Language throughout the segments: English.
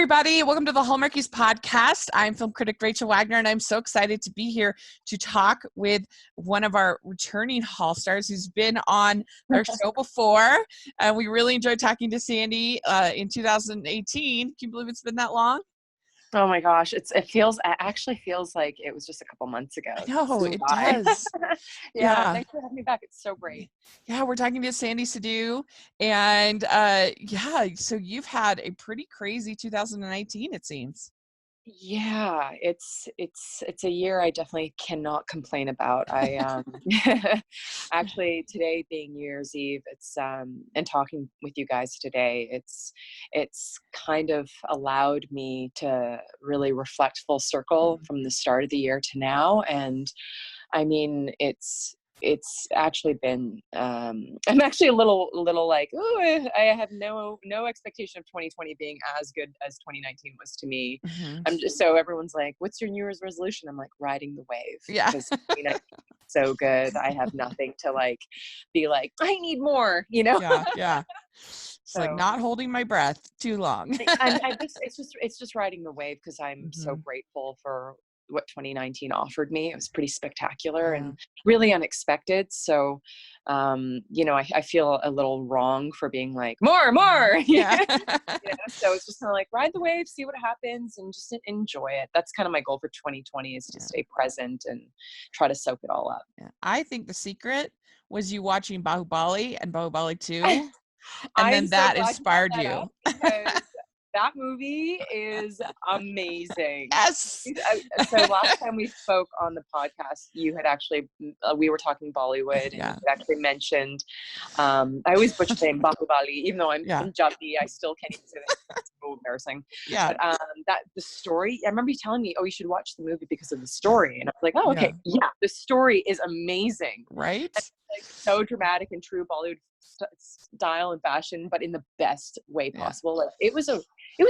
everybody. Welcome to the Hallmarkies podcast. I'm film critic Rachel Wagner, and I'm so excited to be here to talk with one of our returning Hall stars who's been on our show before. And we really enjoyed talking to Sandy in 2018. Can you believe it's been that long? Oh my gosh, it actually feels like it was just a couple months ago. I know, it does. Yeah, thanks for having me back. It's so great. Yeah, we're talking to Sandy Sidhu, and so you've had a pretty crazy 2019, it seems. Yeah, it's a year I definitely cannot complain about. I actually, today being New Year's Eve, it's and talking with you guys today, it's kind of allowed me to really reflect full circle from the start of the year to now. And I mean, it's actually been I'm actually a little like, oh, I have no expectation of 2020 being as good as 2019 was to me. I'm just, so everyone's like, what's your New Year's resolution? I'm like, riding the wave. Yeah. Because 2019 is so good. I have nothing to like be like, I need more, you know. Yeah. It's like not holding my breath too long. It's just riding the wave, because I'm so grateful for what 2019 offered me. It was pretty spectacular and really unexpected. So, I feel a little wrong for being like, more. Yeah. So it's just kind of like, ride the wave, see what happens, and just enjoy it. That's kind of my goal for 2020, is to stay present and try to soak it all up. Yeah. I think the secret was you watching Bahubali and Bahubali 2. And then that inspired you. That movie is amazing. Yes. So last time we spoke on the podcast, you had actually, we were talking Bollywood, and you had actually mentioned, I always butcher the name Bahubali, even though I'm Punjabi, I still can't even say that. It's so embarrassing. Yeah. But the story, I remember you telling me, oh, you should watch the movie because of the story. And I was like, oh, okay. Yeah, the story is amazing. Right? And, like, so dramatic and true Bollywood style and fashion, but in the best way possible. Like, it was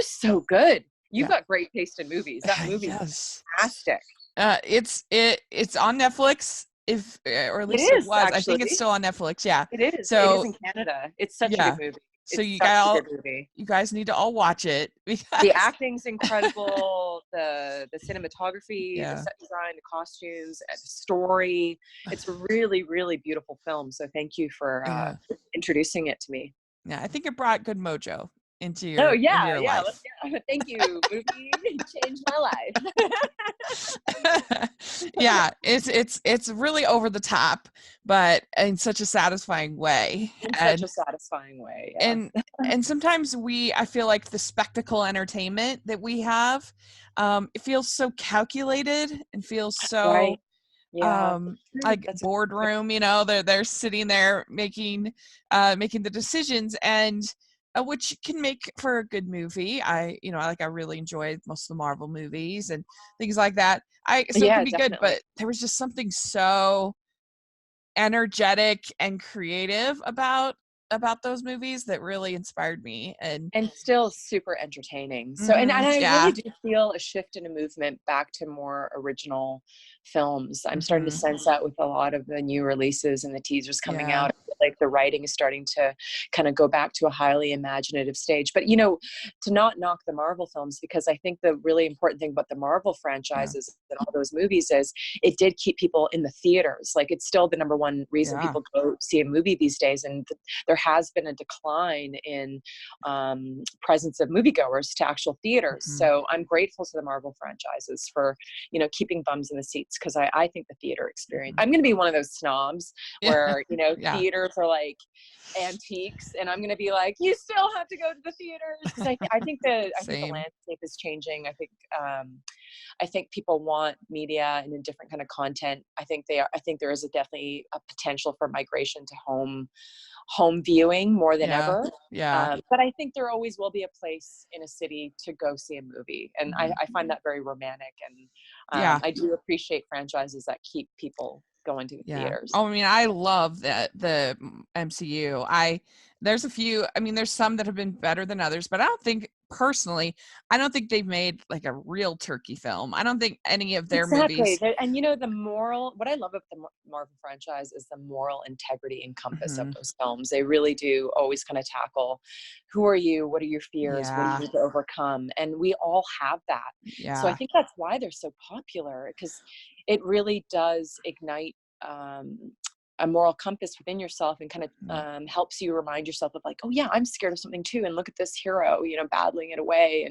so good. You've got great taste in movies. That movie is fantastic. It's on Netflix, or at least it was. Actually. I think it's still on Netflix. Yeah, it is. So it is in Canada. It's such a good movie. So you guys need to all watch it. The acting's incredible, the cinematography, the set design, the costumes, the story. It's a really, really beautiful film. So thank you for introducing it to me. Yeah, I think it brought good mojo into your life. Thank you, movie. Changed my life. Yeah, it's really over the top, but in such a satisfying way. Such a satisfying way. Yeah. And sometimes I feel like the spectacle entertainment that we have, it feels so calculated and feels so like boardroom, they're sitting there making the decisions, and which can make for a good movie. I really enjoy most of the Marvel movies and things like that. It can be good, but there was just something so energetic and creative about those movies that really inspired me, and still super entertaining. So and I really do feel a shift in a movement back to more original films. I'm starting to sense that with a lot of the new releases and the teasers coming out. Like the writing is starting to kind of go back to a highly imaginative stage. But to not knock the Marvel films, because I think the really important thing about the Marvel franchises and all those movies is it did keep people in the theaters. Like, it's still the number one reason people go see a movie these days, and there has been a decline in presence of moviegoers to actual theaters. So I'm grateful to the Marvel franchises for keeping bums in the seats, because I think the theater experience, I'm going to be one of those snobs where theaters are like antiques, and I'm going to be like, you still have to go to the theaters, because I think the landscape is changing. I think people want media and a different kind of content. I think there is definitely a potential for migration to home viewing more than ever. But I think there always will be a place in a city to go see a movie, and I find that very romantic, and I do appreciate franchises that keep people going to the Yeah. theaters. Oh, I mean, I love that the MCU. There's a few, I mean, there's some that have been better than others, but I don't think they've made like a real turkey film. I don't think any of their movies. And what I love about the Marvel franchise is the moral integrity and compass of those films. They really do always kind of tackle, who are you? What are your fears? What do you need to overcome? And we all have that. Yeah. So I think that's why they're so popular, because it really does ignite a moral compass within yourself, and kind of helps you remind yourself of like, oh yeah, I'm scared of something too, and look at this hero, battling it away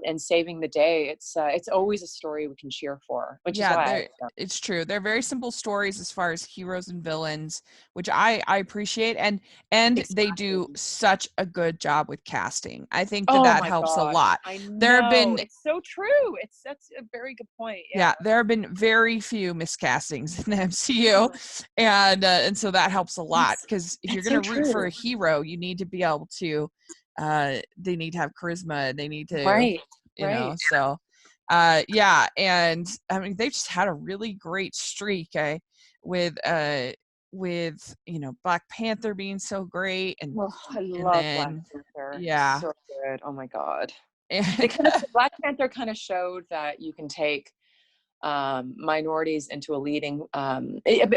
and saving the day. It's always a story we can cheer for, which is why it's true. They're very simple stories as far as heroes and villains, which I appreciate, and exactly. They do such a good job with casting. I think that helps a lot. I know. It's so true. That's a very good point. Yeah, there have been very few miscastings in the MCU, and so that helps a lot, because if you're going to root for a hero, you need to be able to. They need to have charisma. They need to, know. So, and I mean, they've just had a really great streak. With Black Panther being so great, and I love Black Panther. Yeah, so good. Oh my god. Black Panther kind of showed that you can take minorities into a leading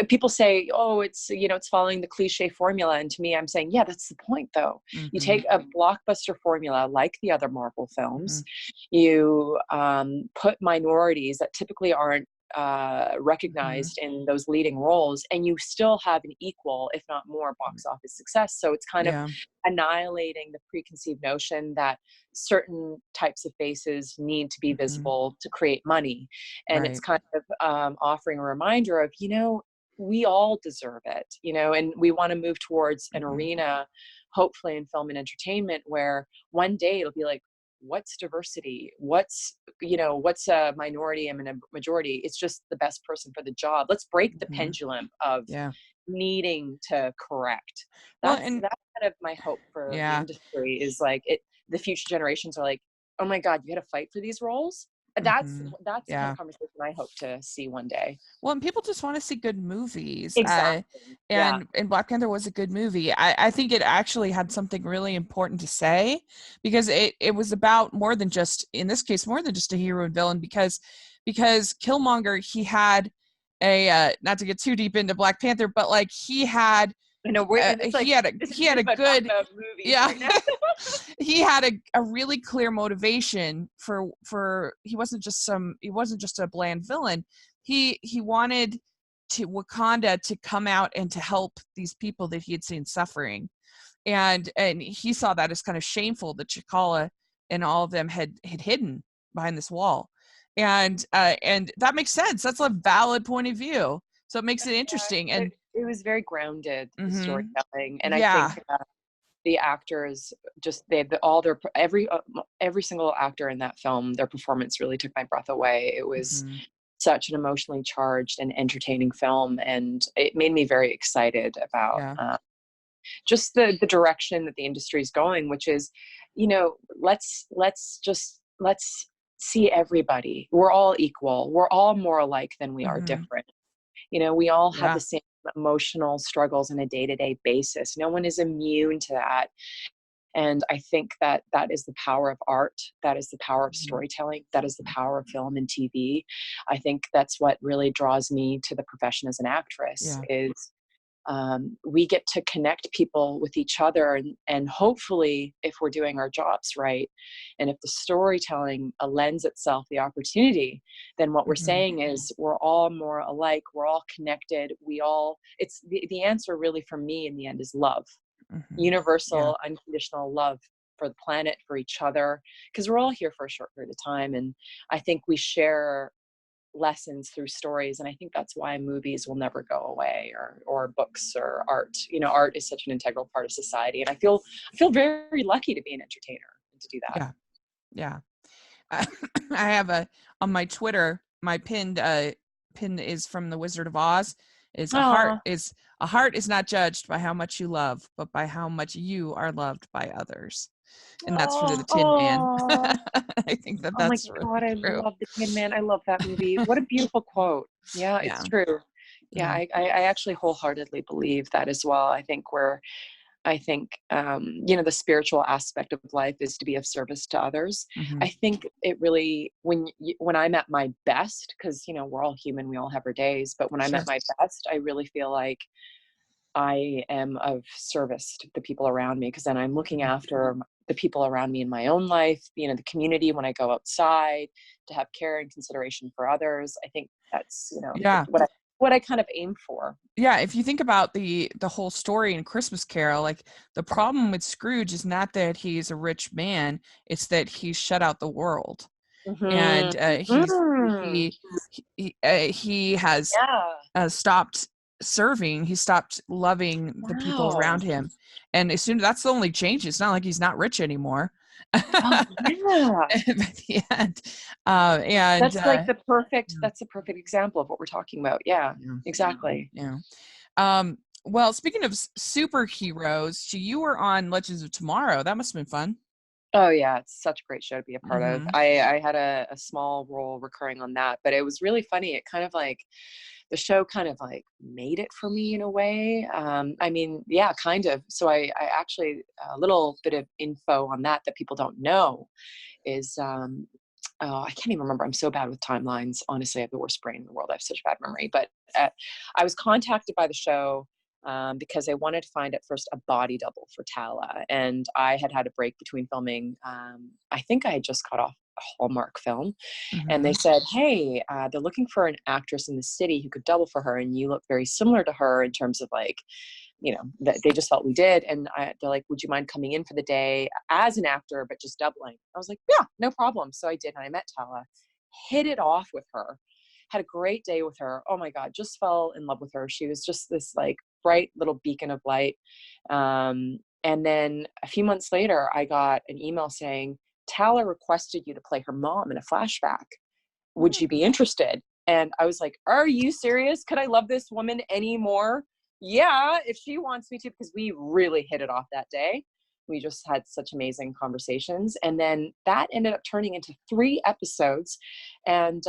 people say, oh, it's it's following the cliche formula, and to me, I'm saying, yeah, that's the point though. You take a blockbuster formula like the other Marvel films, you put minorities that typically aren't recognized in those leading roles, and you still have an equal, if not more, box office success. So it's kind of annihilating the preconceived notion that certain types of faces need to be visible to create money. And it's kind of offering a reminder of, we all deserve it, and we want to move towards an arena, hopefully in film and entertainment, where one day it'll be like, what's diversity? What's a minority and a majority? It's just the best person for the job. Let's break the pendulum of needing to correct. That's kind of my hope for the industry, is like the future generations are like, oh my God, you had to fight for these roles. That's the kind of conversation I hope to see one day. Well, and people just want to see good movies. Exactly. And Black Panther was a good movie. I think it actually had something really important to say, because it was about more than just, in this case, more than just a hero and villain, because Killmonger, he had not to get too deep into Black Panther, but like he had he had a good movie. He had a really clear motivation for he wasn't just a bland villain. He wanted Wakanda to come out and to help these people that he had seen suffering, and he saw that as kind of shameful that T'Challa and all of them had hidden behind this wall, and that makes sense. That's a valid point of view, so it makes it interesting. And it was very grounded, the storytelling, and I think the actors just every single actor in that film, their performance really took my breath away. It was such an emotionally charged and entertaining film, and it made me very excited about just the direction that the industry is going, which is, let's see everybody. We're all equal. We're all more alike than we are different. We all have the same emotional struggles on a day-to-day basis. No one is immune to that. And I think that is the power of art. That is the power of storytelling. That is the power of film and TV. I think that's what really draws me to the profession as an actress, is we get to connect people with each other, and hopefully, if we're doing our jobs right, and if the storytelling lends itself the opportunity, then what we're saying is we're all more alike, we're all connected, it's the answer really for me in the end is love. Universal, unconditional love for the planet, for each other, because we're all here for a short period of time, and I think we share lessons through stories, and I think that's why movies will never go away, or books or art. Art is such an integral part of society, and I feel very lucky to be an entertainer and to do that. I have on my Twitter, my pin is from The Wizard of Oz. A heart is not judged by how much you love, but by how much you are loved by others. And that's for the Tin Man. I think that's oh my God, I love the Tin Man. I love that movie. What a beautiful quote. Yeah, it's true. Yeah. I actually wholeheartedly believe that as well. I think, the spiritual aspect of life is to be of service to others. I think it really, when I'm at my best, because, we're all human, we all have our days, but when I'm at my best, I really feel like I am of service to the people around me, because then I'm looking after the people around me in my own life, the community when I go outside, to have care and consideration for others. I think that's, what I kind of aim for. Yeah, if you think about the whole story in Christmas Carol, like the problem with Scrooge is not that he's a rich man, it's that he's shut out the world. And he has stopped serving, he stopped loving the people around him. And as soon as that's the only change, it's not like he's not rich anymore. Oh, yeah. At the end. And that's like that's a perfect example of what we're talking about. Yeah. Exactly. Yeah. Well, speaking of superheroes, you were on Legends of Tomorrow. That must have been fun. Oh yeah, it's such a great show to be a part of. I had a small role recurring on that, but it was really funny. It kind of like, the show kind of like made it for me in a way. I mean, yeah, kind of. So I actually, a little bit of info on that people don't know is, I can't even remember. I'm so bad with timelines. Honestly, I have the worst brain in the world. I have such bad memory. But I was contacted by the show because I wanted to find at first a body double for Tala. And I had a break between filming. I think I had just cut off a Hallmark film. And they said, hey, they're looking for an actress in the city who could double for her. And you look very similar to her in terms of like, they just felt we did. And they're like, would you mind coming in for the day as an actor, but just doubling? I was like, yeah, no problem. So I did. And I met Tala, hit it off with her, had a great day with her. Oh my God, just fell in love with her. She was just this like bright little beacon of light. And then a few months later, I got an email saying, Tala requested you to play her mom in a flashback. Would you be interested? And I was like, are you serious? Could I love this woman anymore? Yeah, if she wants me to, because we really hit it off that day. We just had such amazing conversations. And then that ended up turning into 3 episodes. And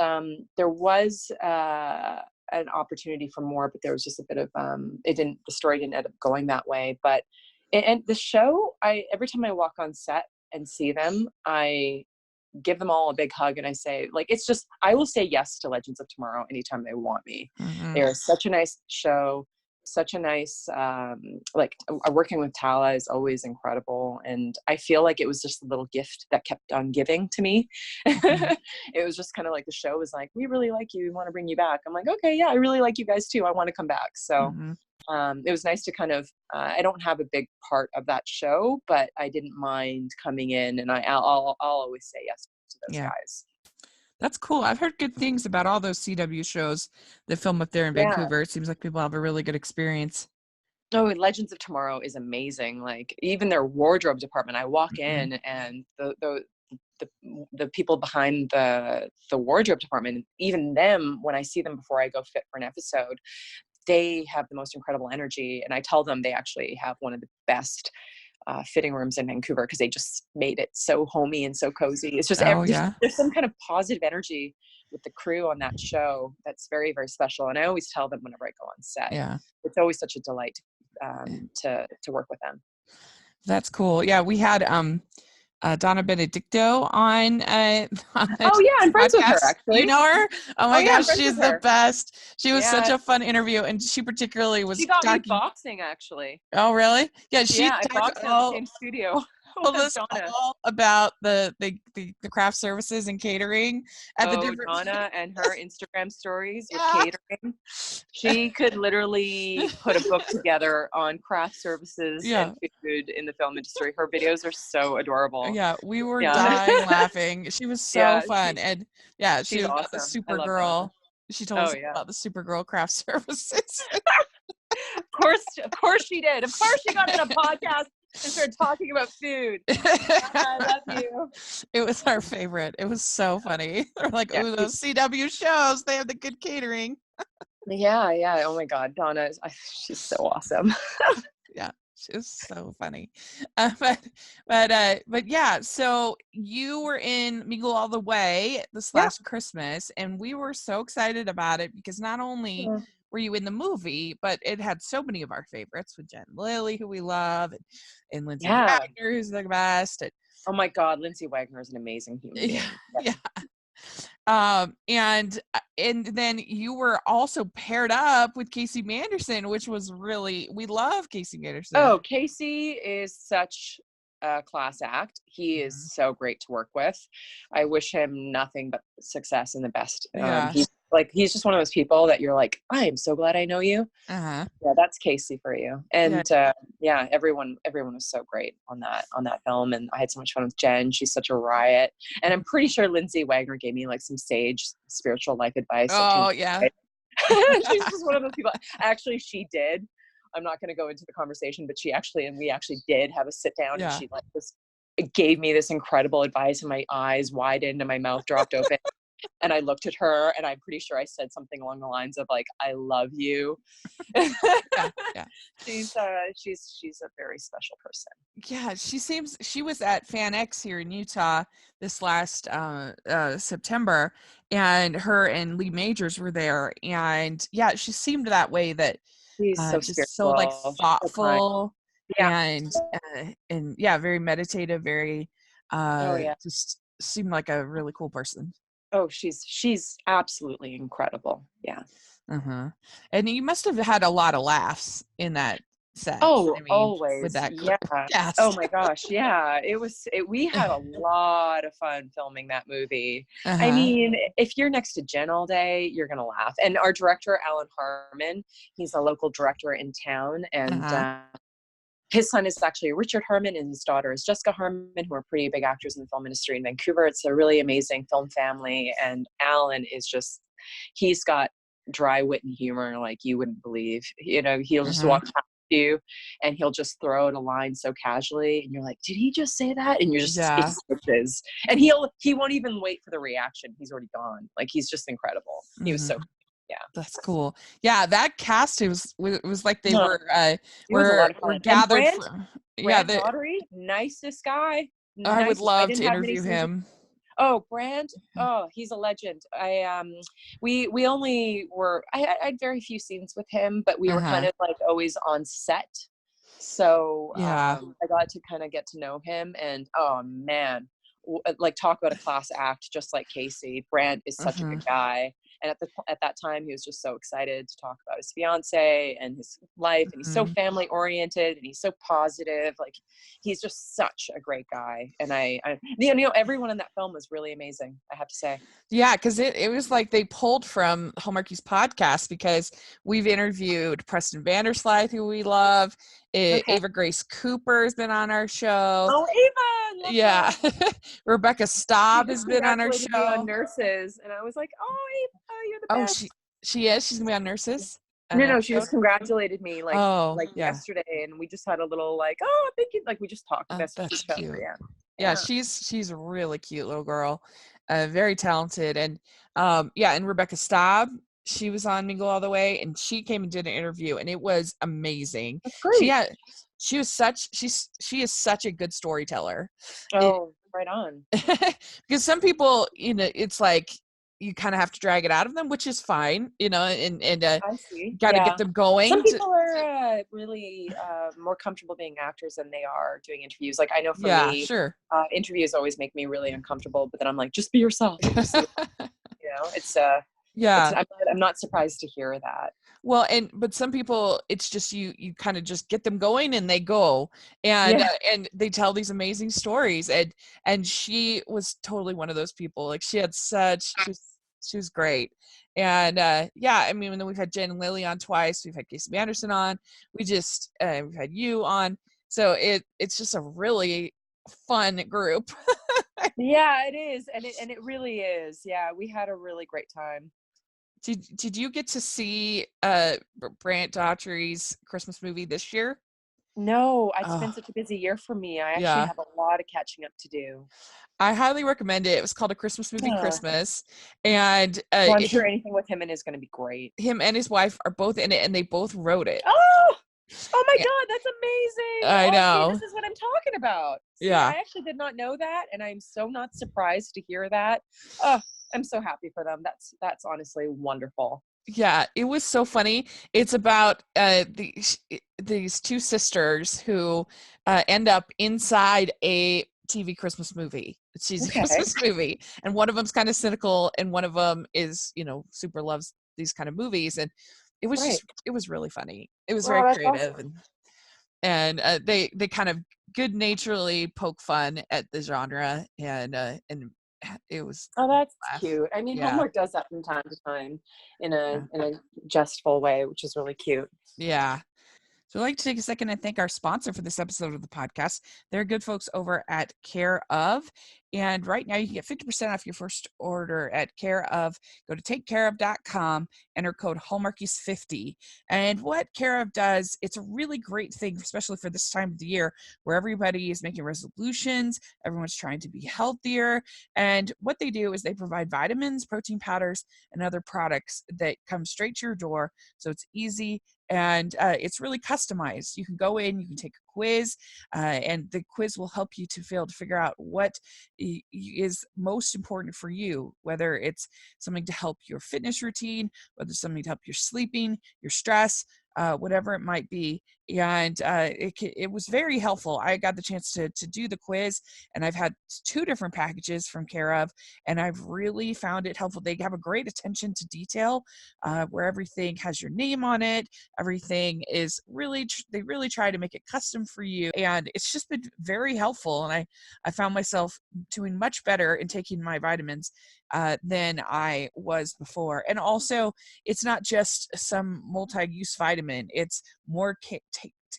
there was an opportunity for more, but there was just a bit of, the story didn't end up going that way. But, and the show, every time I walk on set and see them, I give them all a big hug and I say, like, it's just, I will say yes to Legends of Tomorrow anytime they want me. They're such a nice show, such a nice, working with Tala is always incredible. And I feel like it was just a little gift that kept on giving to me. It was just kind of like, the show was like, we really like you, we want to bring you back. I'm like, okay, yeah, I really like you guys too, I want to come back. So it was nice to kind of, I don't have a big part of that show, but I didn't mind coming in, and I'll always say yes to those guys. That's cool. I've heard good things about all those CW shows that film up there in Vancouver. It seems like people have a really good experience. Oh, and Legends of Tomorrow is amazing. Like, even their wardrobe department, I walk in and the people behind the wardrobe department, even them, when I see them before I go fit for an episode, they have the most incredible energy. And I tell them they actually have one of the best fitting rooms in Vancouver, because they just made it so homey and so cozy. It's just, there's some kind of positive energy with the crew on that show that's very, very special. And I always tell them whenever I go on set, it's always such a delight to work with them. That's cool. Yeah, we had Donna Benedicto on oh yeah, I'm friends with her, actually. You know her? Oh my gosh, she's the best. She was such a fun interview, and she particularly was, she got me boxing, actually. Oh really? Yeah, I boxed in the same studio. Told us all about the craft services and catering at the different Donna and her Instagram stories with catering. She could literally put a book together on craft services and food in the film industry. Her videos are so adorable. Yeah, we were dying laughing. She was so fun. And she was awesome. The Supergirl. She told us about the Supergirl craft services. Of course she did. Of course she got on a podcast and started talking about food. I love you. It was our favorite. It was so funny. They're like, oh, those CW shows, they have the good catering. Yeah. Oh my God, Donna, she's so awesome. Yeah, she was so funny. But yeah, so you were in Mingle All the Way this last Christmas, and we were so excited about it because not only were you in the movie? But it had so many of our favorites with Jen and Lily, who we love, and Lindsay Wagner, who's the best. And, oh my God, Lindsay Wagner is an amazing human being. Yeah. And then you were also paired up with Casey Manderson, which was we love Casey Manderson. Oh, Casey is such a class act. He is so great to work with. I wish him nothing but success and the best. He's just one of those people that you're like, I am so glad I know you. Yeah, that's Casey for you. And everyone was so great on that film, and I had so much fun with Jen. She's such a riot, and I'm pretty sure Lindsay Wagner gave me like some sage spiritual life advice. Oh yeah. She's just one of those people. Actually, she did. I'm not going to go into the conversation, but we actually did have a sit down, and she gave me this incredible advice, and my eyes widened and my mouth dropped open. And I looked at her, and I'm pretty sure I said something along the lines of like, I love you. Yeah. She's a very special person. Yeah. She was at Fan X here in Utah this last September, and her and Lee Majors were there. And yeah, she seemed that way, that she's so just spiritual, so like thoughtful, so and very meditative, very just seemed like a really cool person. Oh, she's absolutely incredible. Yeah. And you must have had a lot of laughs in that set. Oh, always. With that cast. Oh my gosh. Yeah. We had a lot of fun filming that movie. I mean, if you're next to Jen all day, you're going to laugh. And our director, Alan Harmon, he's a local director in town. And his son is actually Richard Harmon, and his daughter is Jessica Harmon, who are pretty big actors in the film industry in Vancouver. It's a really amazing film family. And Alan is he's got dry wit and humor like you wouldn't believe. He'll just walk past you, and he'll just throw out a line so casually, and you're like, did he just say that? And you're just switches. And he won't even wait for the reaction. He's already gone. Like, he's just incredible. He was so yeah, that's cool. Yeah, that cast was like they were gathered from. Brand Daughtery, nicest guy. I would love to interview him. Oh, Brand. Oh, he's a legend. We only were. I had very few scenes with him, but we were kind of like always on set. So I got to kind of get to know him, and oh man, like, talk about a class act, just like Casey. Brand is such a good guy. And at that time, he was just so excited to talk about his fiance and his life. And he's so family oriented, and he's so positive. Like, he's just such a great guy. And everyone in that film was really amazing, I have to say. Yeah, because it was like they pulled from Hallmarkies podcast, because we've interviewed Preston Vanderslythe, who we love. Ava Grace Cooper has been on our show. Oh, Ava! Yeah. Rebecca Staub has been on our show. On Nurses, and I was like, oh, Ava, you're the best. She is? She's going to be on Nurses? No, she just congratulated me yesterday, and we just had a little like, oh, thank you. Like, we just talked. That's cute. Yeah, she's a really cute little girl, very talented. And and Rebecca Staub, she was on Mingle All the Way, and she came and did an interview, and it was amazing. That's great. She is such a good storyteller. Oh, right on. Because some people, it's like you kind of have to drag it out of them, which is fine, and I see. Got to get them going. Some people are really more comfortable being actors than they are doing interviews. Like, I know for me, sure. Interviews always make me really uncomfortable, but then I'm like, just be yourself. It's I'm not surprised to hear that. Well, but some people, it's just you kind of just get them going, and they go, and they tell these amazing stories, and she was totally one of those people. Like, she was great. And I mean, then we've had Jen and Lily on twice, we've had Casey Anderson on, we've had you on, so it's just a really fun group. Yeah, it is, and it really is. Yeah, we had a really great time. Did you get to see Brant Daughtry's Christmas movie this year? No, it's been such a busy year for me. I actually have a lot of catching up to do. I highly recommend it. It was called A Christmas Movie Christmas. And I'm sure anything with him in is going to be great. Him and his wife are both in it, and they both wrote it. Oh my God, that's amazing. I know. See, this is what I'm talking about. See, I actually did not know that, and I'm so not surprised to hear that. Oh, I'm so happy for them. That's honestly wonderful. Yeah, it was so funny. It's about these two sisters who end up inside a TV Christmas movie. It's a Christmas movie, and one of them's kind of cynical, and one of them is, super loves these kind of movies, and it was it was really funny. It was very creative, awesome. and they kind of good naturedly poke fun at the genre, and it was that's cute. I mean, Hallmark does that from time to time in a jestful way, which is really cute. Yeah. So I'd like to take a second and thank our sponsor for this episode of the podcast. They're good folks over at Care Of. And right now you can get 50% off your first order at Care Of. Go to takecareof.com, enter code Hallmarkies50. And what Care Of does, it's a really great thing, especially for this time of the year where everybody is making resolutions, everyone's trying to be healthier. And what they do is they provide vitamins, protein powders, and other products that come straight to your door. So it's easy. And it's really customized. You can go in, you can take a quiz, and the quiz will help you to be able to figure out what is most important for you, whether it's something to help your fitness routine, whether it's something to help your sleeping, your stress, whatever it might be. And it was very helpful. I got the chance to do the quiz, and I've had 2 different packages from Care Of, and I've really found it helpful. They have a great attention to detail, where everything has your name on it. Everything is really, they really try to make it custom for you. And it's just been very helpful. And I found myself doing much better in taking my vitamins than I was before. And also, it's not just some multi-use vitamin. It's more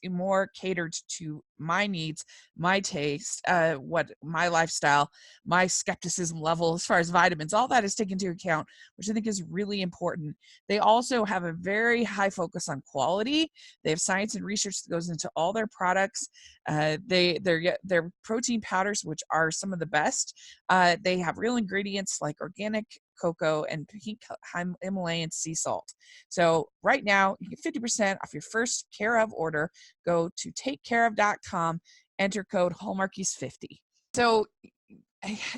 more catered to my needs, my taste, what my lifestyle, my skepticism level as far as vitamins, all that is taken into account, which I think is really important. They also have a very high focus on quality. They have science and research that goes into all their products. Their protein powders, which are some of the best. They have real ingredients like organic cocoa and pink Himalayan sea salt. So right now you get 50% off your first Care Of order. Go to takecareof.com, enter code Hallmarkies50. So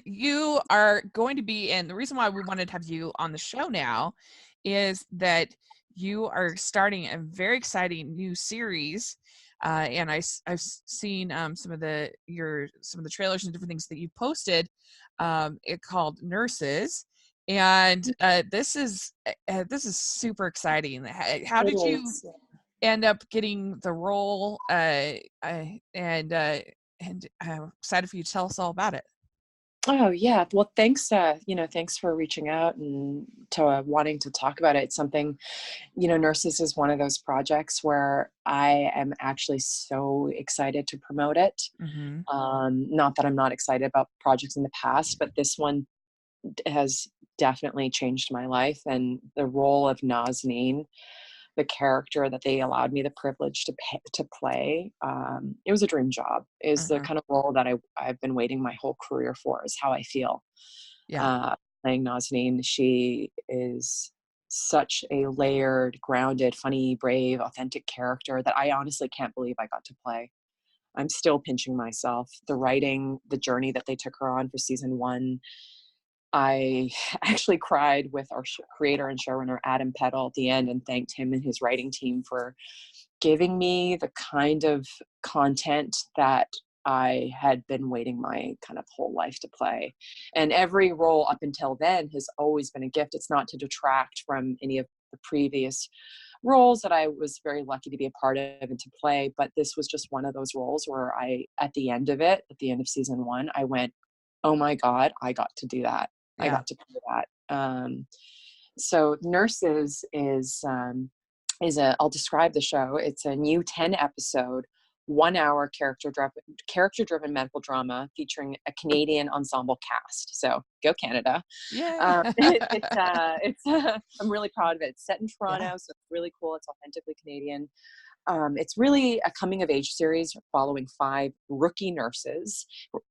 you are going to be, and the reason why we wanted to have you on the show now is that you are starting a very exciting new series. And I've seen some of the trailers and different things that you posted. It called Nurses, and this is super exciting. How did you end up getting the role? And I'm excited for you to tell us all about it. Oh yeah. Well, thanks. Thanks for reaching out and to wanting to talk about it. It's something, Nurses is one of those projects where I am actually so excited to promote it. Mm-hmm. Not that I'm not excited about projects in the past, but this one has definitely changed my life. And the role of Nazneen, the character that they allowed me the privilege to play, it was a dream job. Is the kind of role that I've been waiting my whole career for, is how I feel. Playing Nazneen. She is such a layered, grounded, funny, brave, authentic character that I honestly can't believe I got to play. I'm still pinching myself. The writing, the journey that they took her on for season 1, I actually cried with our creator and showrunner, Adam Peddle, at the end, and thanked him and his writing team for giving me the kind of content that I had been waiting my kind of whole life to play. And every role up until then has always been a gift. It's not to detract from any of the previous roles that I was very lucky to be a part of and to play. But this was just one of those roles where at the end of season 1, I went, oh my God, I got to do that. I got to play that. So Nurses is I'll describe the show. It's a new 10-episode, 1-hour character-driven medical drama featuring a Canadian ensemble cast. So go Canada! Yeah, I'm really proud of it. It's set in Toronto, so it's really cool. It's authentically Canadian. It's really a coming-of-age series following 5 rookie nurses,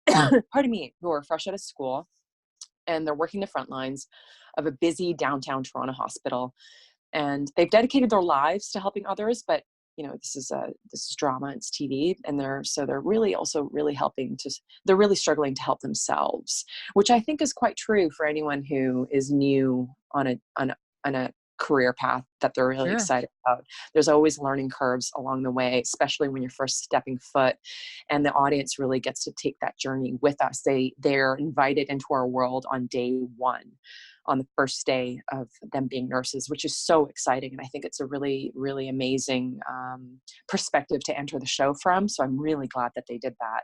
pardon me, who are fresh out of school, and they're working the front lines of a busy downtown Toronto hospital. And they've dedicated their lives to helping others, but this is drama, it's TV, and they're really also really they're really struggling to help themselves, which I think is quite true for anyone who is new on a career path that they're really excited about. There's always learning curves along the way, especially when you're first stepping foot, and the audience really gets to take that journey with us. They're invited into our world on day one, on the first day of them being nurses, which is so exciting. And I think it's a really, really amazing perspective to enter the show from. So I'm really glad that they did that.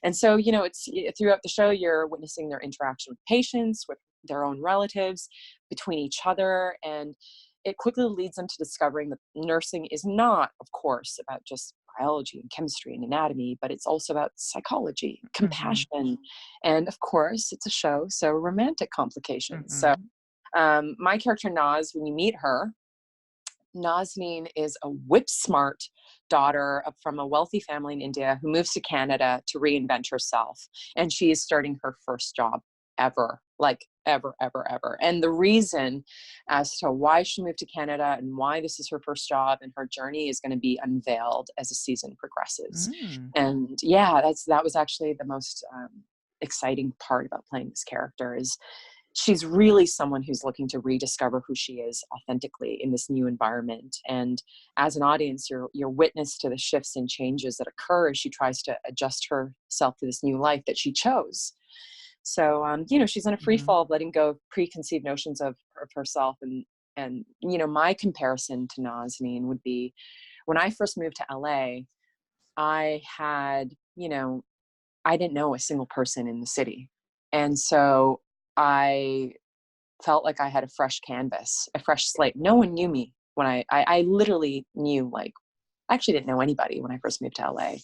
And so, you know, it's throughout the show, you're witnessing their interaction with patients, with their own relatives, between each other. And it quickly leads them to discovering that nursing is not, of course, about just biology and chemistry and anatomy, but it's also about psychology, compassion, and of course, it's a show, so romantic complications. So my character Naz, when you meet her, Nazneen is a whip-smart daughter from a wealthy family in India who moves to Canada to reinvent herself. And she is starting her first job ever, like ever. And the reason as to why she moved to Canada and why this is her first job and her journey is going to be unveiled as the season progresses. And yeah, that was actually the most exciting part about playing this character, is she's really someone who's looking to rediscover who she is authentically in this new environment. And as an audience, you're witness to the shifts and changes that occur as she tries to adjust herself to this new life that she chose. So, you know, she's in a free fall of letting go of preconceived notions of herself. And, you know, my comparison to Nazneen would be when I first moved to LA, I had, you know, I didn't know a single person in the city. And so I felt like I had a fresh canvas, a fresh slate. No one knew me when I literally knew, like, I actually didn't know anybody when I first moved to LA.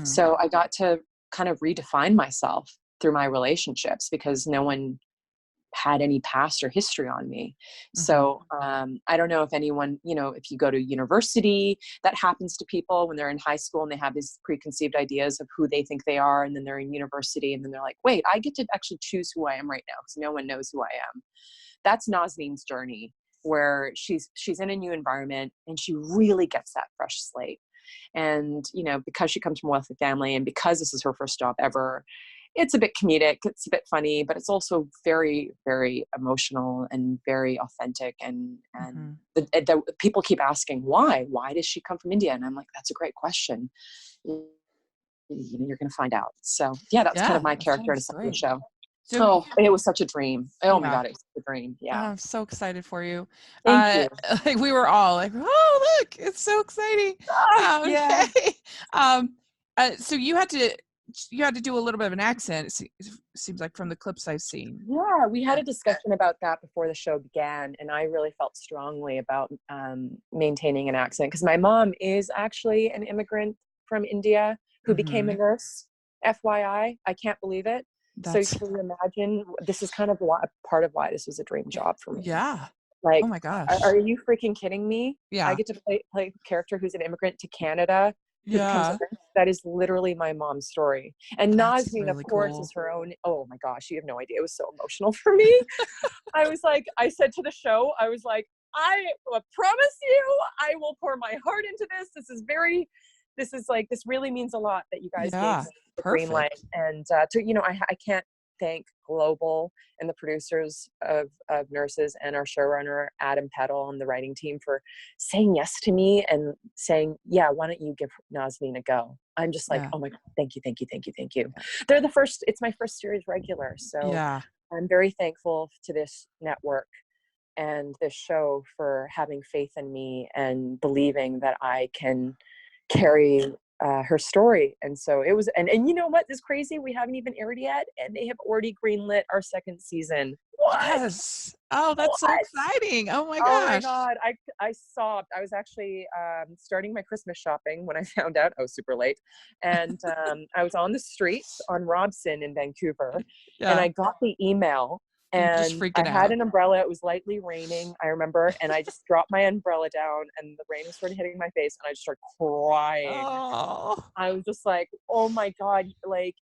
So I got to kind of redefine myself through my relationships because no one had any past or history on me. So I don't know if anyone, you know, if you go to university, that happens to people when they're in high school and they have these preconceived ideas of who they think they are. And then they're in university and then they're like, wait, I get to actually choose who I am right now because no one knows who I am. That's Nazneen's journey, where she's in a new environment and she really gets that fresh slate. And, you know, because she comes from a wealthy family and because this is her first job ever, it's a bit comedic, it's a bit funny, but it's also very, very emotional and very authentic. And the people keep asking, why does she come from India? And I'm like, that's a great question. You're going to find out. So yeah, that's kind of my character in a show. So, it was such a dream. Oh my God, it was a dream. Yeah. I'm so excited for you. Thank you. Like we were all like, oh, look, it's so exciting. Yeah. So you had to do a little bit of an accent. It seems like from the clips I've seen. Yeah, we had a discussion about that before the show began, and I really felt strongly about maintaining an accent because my mom is actually an immigrant from India who became a nurse. FYI, I can't believe it. So can you imagine? This is kind of part of why this was a dream job for me. Yeah. Like, oh my gosh, are you freaking kidding me? Yeah. I get to play a character who's an immigrant to Canada. That is literally my mom's story. And Nazneen, really of course, is her own. Oh my gosh, you have no idea. It was so emotional for me. I was like, I said to the show, I was like, I promise you, I will pour my heart into this. This really means a lot that you guys gave me the green light. And I can't thank Global and the producers of Nurses and our showrunner Adam Peddle and the writing team for saying yes to me and saying, yeah, why don't you give Nazneen a go? I'm just like, oh my God, thank you. They're it's my first series regular. So I'm very thankful to this network and this show for having faith in me and believing that I can carry her story. And so it was, and you know what is crazy? We haven't even aired yet, and they have already greenlit our second season. What? Yes. Oh, that's so exciting. Oh my gosh. Oh my God. I sobbed. I was actually starting my Christmas shopping when I found out. I was super late. And I was on the streets on Robson in Vancouver, and I got the email. And I had an umbrella. It was lightly raining, I remember. And I just dropped my umbrella down and the rain was sort of hitting my face. And I just started crying. Oh. I was just like, oh my God, like,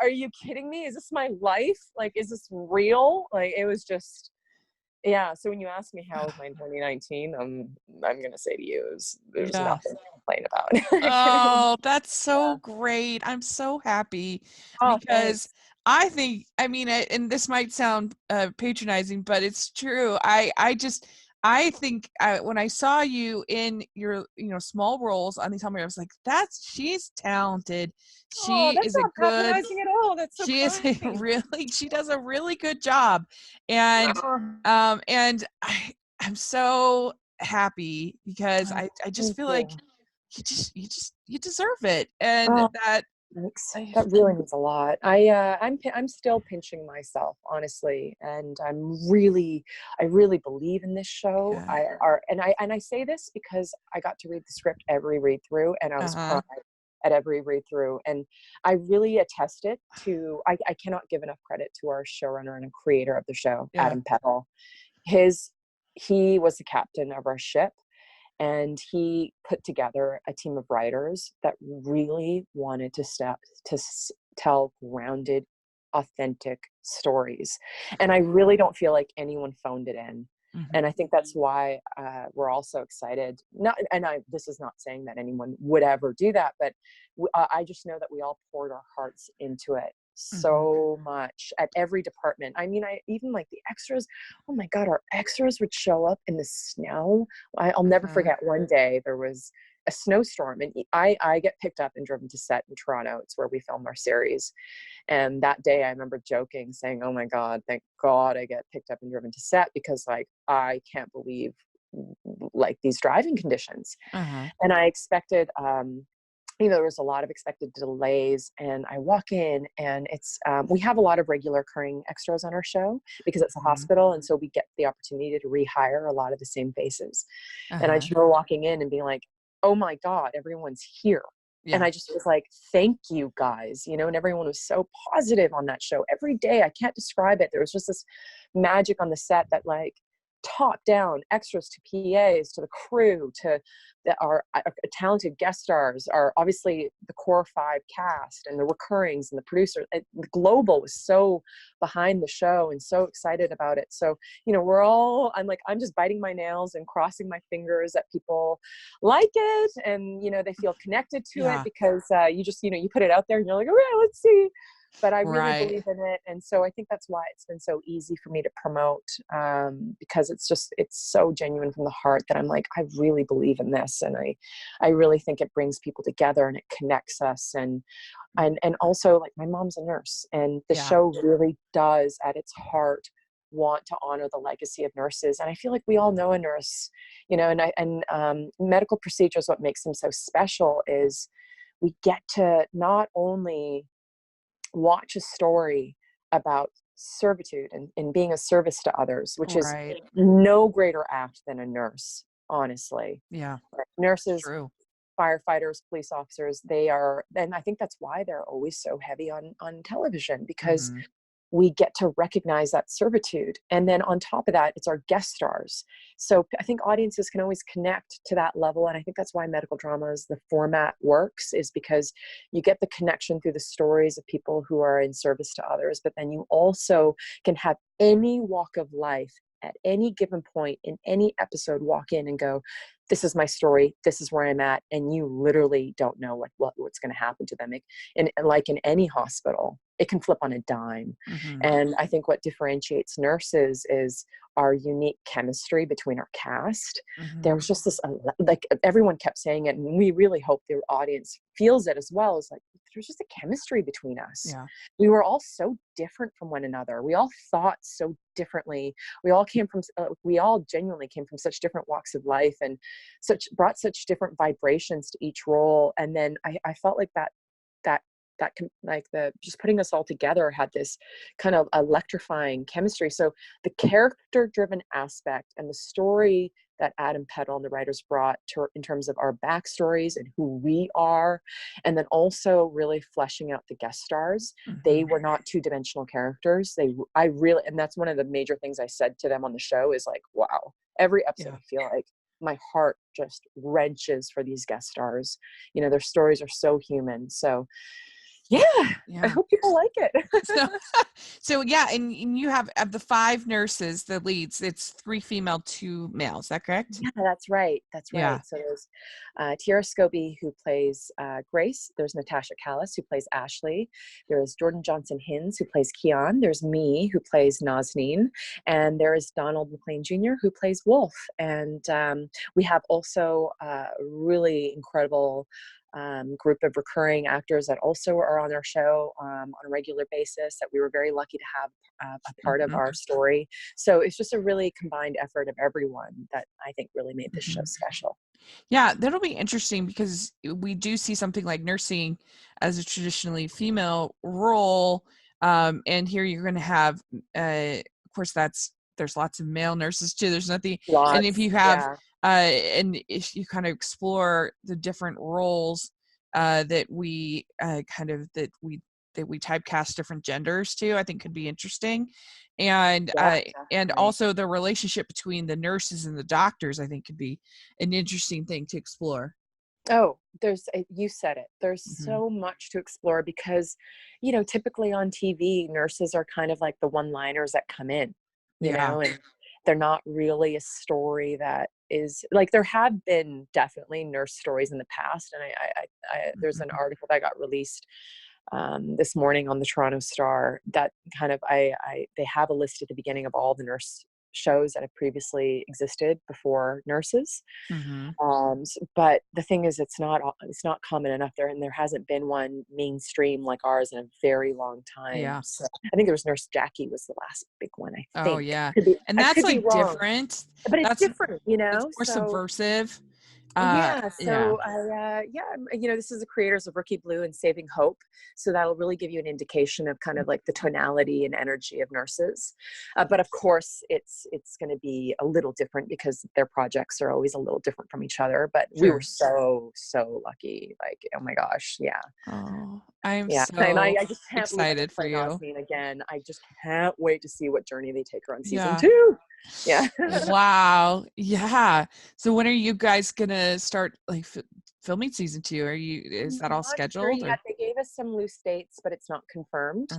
are you kidding me? Is this my life? Like, is this real? Like, it was just, yeah. So when you ask me how was my 2019, I'm going to say to you, there's nothing to complain about. Oh, that's so great. I'm so happy because I think, I mean, and this might sound patronizing, but it's true. I I think when I saw you in your, small roles on these Hallmark, I was like, she's talented. She that's is a not good, patronizing at all. That's so she is kind. she does a really good job. And, and I'm so happy because I just feel like you deserve it. And that, thanks. That really means a lot. I'm still pinching myself, honestly, and I really believe in this show. And I say this because I got to read the script every read through, and I was crying at every read through, and I really attest it to. I cannot give enough credit to our showrunner and creator of the show, Adam Peddle. He was the captain of our ship. And he put together a team of writers that really wanted to tell grounded, authentic stories. And I really don't feel like anyone phoned it in. And I think that's why we're all so excited. This is not saying that anyone would ever do that, but I just know that we all poured our hearts into it so much at every department. I mean, I even like the extras. Oh my God, our extras would show up in the snow. I'll never forget one day there was a snowstorm, and I get picked up and driven to set in Toronto. It's where we filmed our series. And that day I remember joking, saying, oh my God, thank God I get picked up and driven to set, because like, I can't believe like these driving conditions. And I expected, there was a lot of expected delays, and I walk in, and it's we have a lot of regular occurring extras on our show because it's a hospital, and so we get the opportunity to rehire a lot of the same faces. And I just remember walking in and being like, oh my God, everyone's here. And I just was like, thank you guys, and everyone was so positive on that show every day. I can't describe it. There was just this magic on the set that like top down, extras to PAs to the crew to our talented guest stars, are obviously the core 5 cast and the recurrings and the producer. The global was so behind the show and so excited about it. So I'm just biting my nails and crossing my fingers that people like it, and they feel connected to it, because you put it out there and you're like, okay, let's see. But I really believe in it. And so I think that's why it's been so easy for me to promote, because it's so genuine from the heart that I'm like, I really believe in this. And I really think it brings people together and it connects us. And also, like, my mom's a nurse, and the show really does at its heart want to honor the legacy of nurses. And I feel like we all know a nurse, and medical procedures, what makes them so special is we get to not only watch a story about servitude and being a service to others, which is no greater act than a nurse, honestly. Nurses, firefighters, police officers, they are, and I think that's why they're always so heavy on television, because we get to recognize that servitude. And then on top of that, it's our guest stars. So I think audiences can always connect to that level. And I think that's why medical dramas, the format works, is because you get the connection through the stories of people who are in service to others, but then you also can have any walk of life at any given point in any episode walk in and go, this is my story, this is where I'm at, and you literally don't know what's going to happen to them. And like in any hospital, it can flip on a dime. And I think what differentiates nurses is our unique chemistry between our cast. There was just this, like, everyone kept saying it, and we really hope the audience feels it as well, is like, there's just a chemistry between us. We were all so different from one another. We all thought so differently. We all genuinely came from such different walks of life, and brought such different vibrations to each role. And then I felt like that just putting us all together had this kind of electrifying chemistry. So the character driven aspect and the story that Adam Peddle and the writers brought in terms of our backstories and who we are, and then also really fleshing out the guest stars. They were not two-dimensional characters. And that's one of the major things I said to them on the show is like, wow, every episode I feel like my heart just wrenches for these guest stars. Their stories are so human. So Yeah, I hope people like it. So yeah, and you have of the 5 nurses, the leads, it's 3 female, 2 male. Is that correct? Yeah, that's right. That's right. Yeah. So there's Tiara Scobie, who plays Grace. There's Natasha Callis, who plays Ashley. There's Jordan Johnson Hins, who plays Keon. There's me, who plays Nazneen. And there is Donald McLean Jr., who plays Wolf. And we have also a really incredible group of recurring actors that also are on our show on a regular basis that we were very lucky to have a part of our story. So it's just a really combined effort of everyone that I think really made this show special. Yeah, that'll be interesting because we do see something like nursing as a traditionally female role. And here you're going to have, of course, there's lots of male nurses too. There's nothing. Lots, and if you have, and if you kind of explore the different roles that we typecast different genders to, I think could be interesting. And and also the relationship between the nurses and the doctors, I think could be an interesting thing to explore. Oh, you said it. There's so much to explore because, typically on TV, nurses are kind of like the one-liners that come in, you know, and they're not really a story that is like, there have been definitely nurse stories in the past. And I there's an article that got released this morning on the Toronto Star that kind of, they have a list at the beginning of all the nurse shows that have previously existed before Nurses. But the thing is, it's not common enough there, and there hasn't been one mainstream like ours in a very long time. Yeah. So I think there was Nurse Jackie was the last big one, I think. Oh yeah. And that's like different. But it's different, It's more subversive. This is the creators of Rookie Blue and Saving Hope, so that'll really give you an indication of kind of like the tonality and energy of Nurses, but of course it's going to be a little different because their projects are always a little different from each other, but we were so lucky, like, oh my gosh. I'm so and I just can't excited for you Nazneen again. I just can't wait to see what journey they take her on season 2. Wow. Yeah. So when are you guys gonna start like filming season 2? Is that all scheduled? Sure, they gave us some loose dates, but it's not confirmed.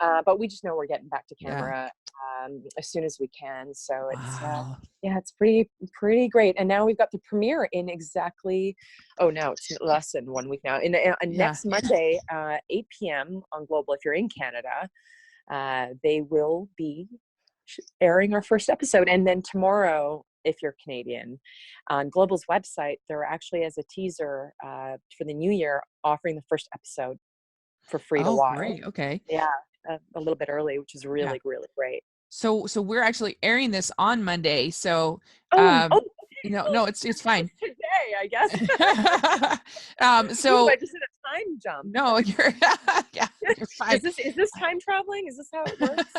But we just know we're getting back to camera as soon as we can. So it's pretty great. And now we've got the premiere in exactly, it's less than 1 week now. Next Monday, 8 p.m. on Global. If you're in Canada, they will be airing our first episode. And then tomorrow, if you're Canadian, on Global's website, they're actually, as a teaser for the new year, offering the first episode for free to watch. Great. Okay. A little bit early, which is really great. So we're actually airing this on Monday. So no, it's fine. Today, I guess. So I just did a time jump. No, you're you're fine. Is this time traveling? Is this how it works?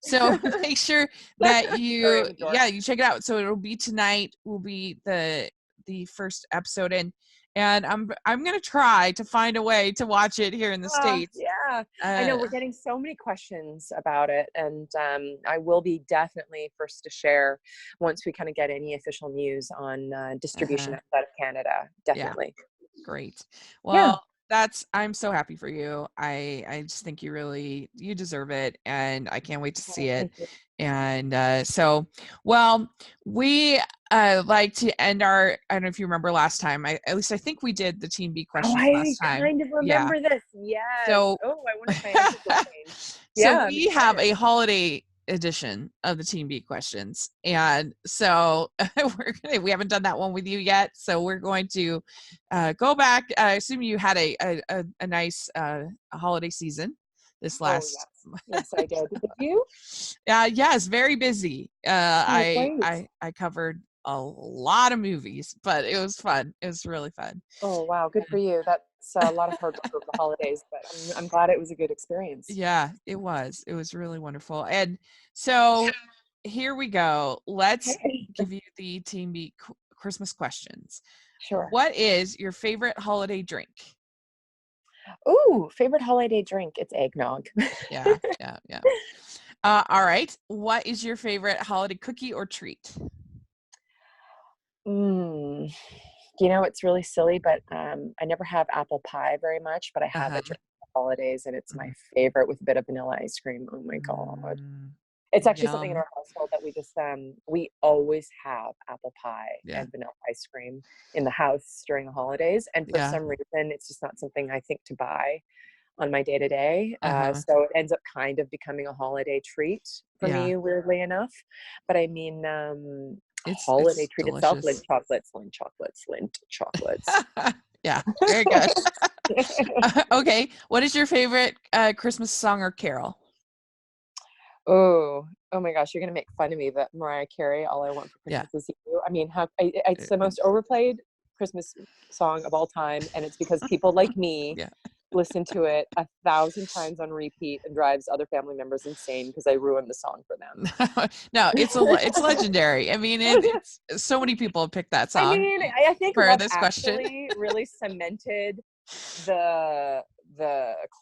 So make sure that you check it out. So it'll be tonight. Will be the first episode, and I'm gonna try to find a way to watch it here in the States. I know we're getting so many questions about it, and I will be definitely first to share once we kind of get any official news on distribution outside of Canada. Definitely. Great. Well, I'm so happy for you. I just think you deserve it, and I can't wait to see it. And we like to end our, I don't know if you remember last time, I think we did the Team B questions last time. I kind of remember this. Yes. So, I wonder if my answers will change. So we have a holiday edition of the Team B questions, and so we haven't done that one with you yet, so we're going to go back. I assume you had a nice holiday season this last. Yes, I did. Did you? Yes, very busy. I covered a lot of movies, but it was fun. It was really fun. Oh wow, good for you. That's a lot of hard work over the holidays, but I'm glad it was a good experience. Yeah, it was really wonderful. And so here we go. Let's give you the Team B Christmas questions. Sure. What is your favorite holiday drink? Ooh, favorite holiday drink? It's eggnog. Yeah. All right. What is your favorite holiday cookie or treat? It's really silly, but I never have apple pie very much, but I have a holidays, and it's my favorite, with a bit of vanilla ice cream. Oh my God. It's actually something in our household that we just, we always have apple pie and vanilla ice cream in the house during the holidays. And for some reason, it's just not something I think to buy on my day-to-day. So it ends up kind of becoming a holiday treat for me, weirdly enough. But I mean, holiday treat delicious. itself, Lint chocolates. Yeah, very good. Okay, what is your favorite Christmas song or carol? Oh my gosh, you're gonna make fun of me, but Mariah Carey, All I Want for Christmas Is You. I mean, it's the most overplayed Christmas song of all time, and it's because people like me listen to it 1,000 times on repeat and drives other family members insane because I ruined the song for them. No, it's legendary. I mean, it's so many people have picked that song. I mean, I think for Love this Actually question really cemented the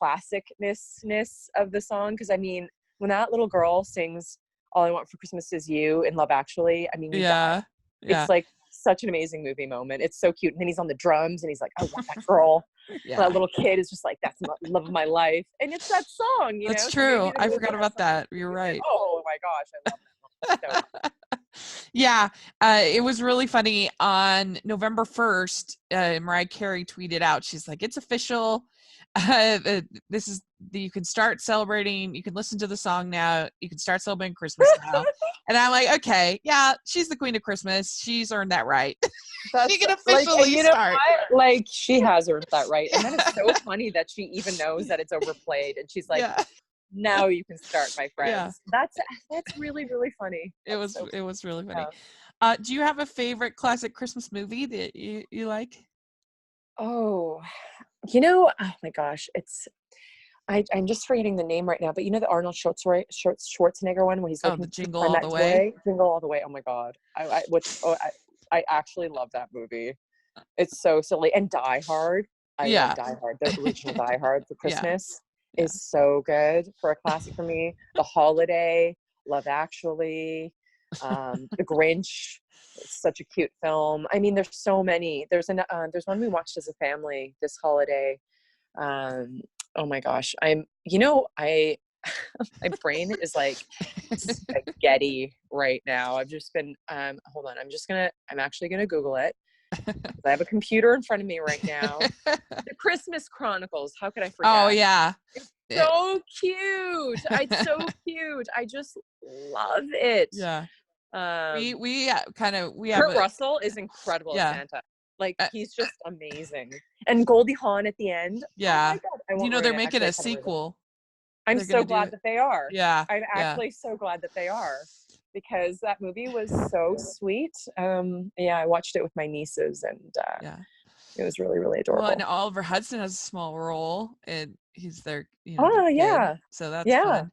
classicness of the song, because I mean, when that little girl sings All I Want for Christmas Is You in Love Actually, I mean, it's like such an amazing movie moment. It's so cute. And then he's on the drums and he's like, I want that girl. That little kid is just like, that's the love of my life. And it's that song, you know? That's true. I forgot about that. You're right. Oh my gosh, I love that one. It was really funny. On November 1st, Mariah Carey tweeted out, she's like, it's official. This is you can start celebrating. You can listen to the song now. You can start celebrating Christmas now. And I'm like, okay, yeah, she's the queen of Christmas. She's earned that right. She can officially start. Like, she has earned that right. And then it's so funny that she even knows that it's overplayed, and she's like, now you can start, my friends. That's really, really funny. It was really funny. Do you have a favorite classic Christmas movie that you like? Oh, oh my gosh, I'm just forgetting the name right now, but the Arnold Schwarzenegger one where he's looking the Jingle All the Way. Jingle All the Way. Oh my God, I actually love that movie. It's so silly. And Die Hard. I love Die Hard. The original Die Hard for Christmas is so good for a classic for me. The Holiday, Love Actually, The Grinch. It's such a cute film. I mean, there's so many. There's one we watched as a family this holiday. Oh my gosh, my brain is like spaghetti right now. I've just been hold on, I'm actually gonna Google it. I have a computer in front of me right now. The Christmas Chronicles. How could I forget? Oh yeah. It's so cute. It's so cute. I just love it. Yeah. We Kurt Russell is incredible as Santa. Like, he's just amazing. And Goldie Hawn at the end. Yeah. Oh my God, they're making a sequel. I'm so glad that they are. Yeah. I'm actually so glad that they are, because that movie was so sweet. I watched it with my nieces, and it was really, really adorable. Well, and Oliver Hudson has a small role, and he's their yeah. So that's fun.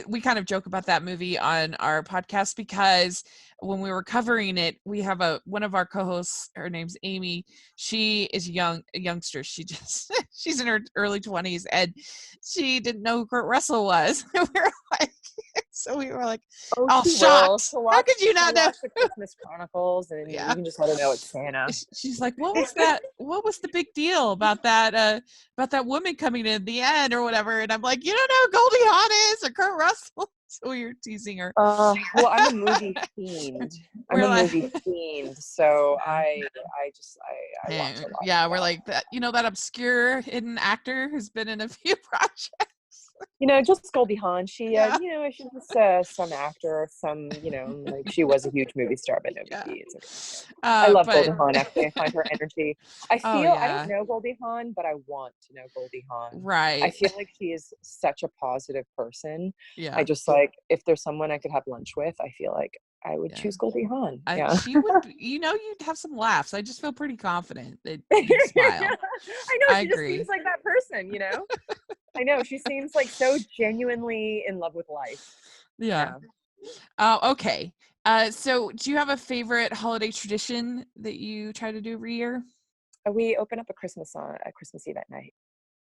We kind of joke about that movie on our podcast, because when we were covering it, we have one of our co-hosts, her name's Amy. She is a youngster. She's in her early 20s, and she didn't know who Kurt Russell was. We were like, shocked. How could you not know? The Christmas Chronicles, and you can just let her know it's Santa. She's like, what was that? What was the big deal about that woman coming in the end or whatever? And I'm like, you don't know who Goldie Hawn is or Kurt Russell? So you're teasing her. Well, I'm a movie fiend. Movie fiend, so I watch a lot. Yeah, we're like that. That obscure hidden actor who's been in a few projects. Just Goldie Hawn. She's just some actor, like, she was a huge movie star, but no movies. I love Goldie Hawn. Actually, I find her energy. I don't know Goldie Hawn, but I want to know Goldie Hawn. Right. I feel like she is such a positive person. Yeah. I just like, if there's someone I could have lunch with, I feel like I would choose Goldie Hawn. She would, you'd have some laughs. I just feel pretty confident that you'd smile. I know. She just seems like that person, I know. She seems like so genuinely in love with life. Yeah. Okay. So do you have a favorite holiday tradition that you try to do every year? We open up a Christmas Eve at night.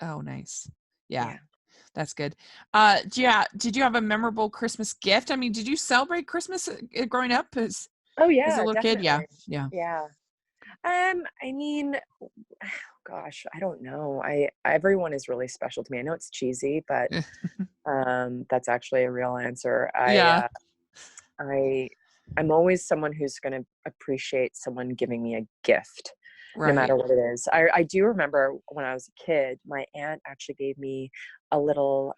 Oh, nice. Yeah. That's good. Did you have a memorable Christmas gift? I mean, did you celebrate Christmas growing up as a little kid? Yeah. I mean, gosh, I don't know. Everyone is really special to me. I know it's cheesy, but that's actually a real answer. Yeah. I'm always someone who's going to appreciate someone giving me a gift, no Right. matter what it is. I do remember when I was a kid, my aunt actually gave me a little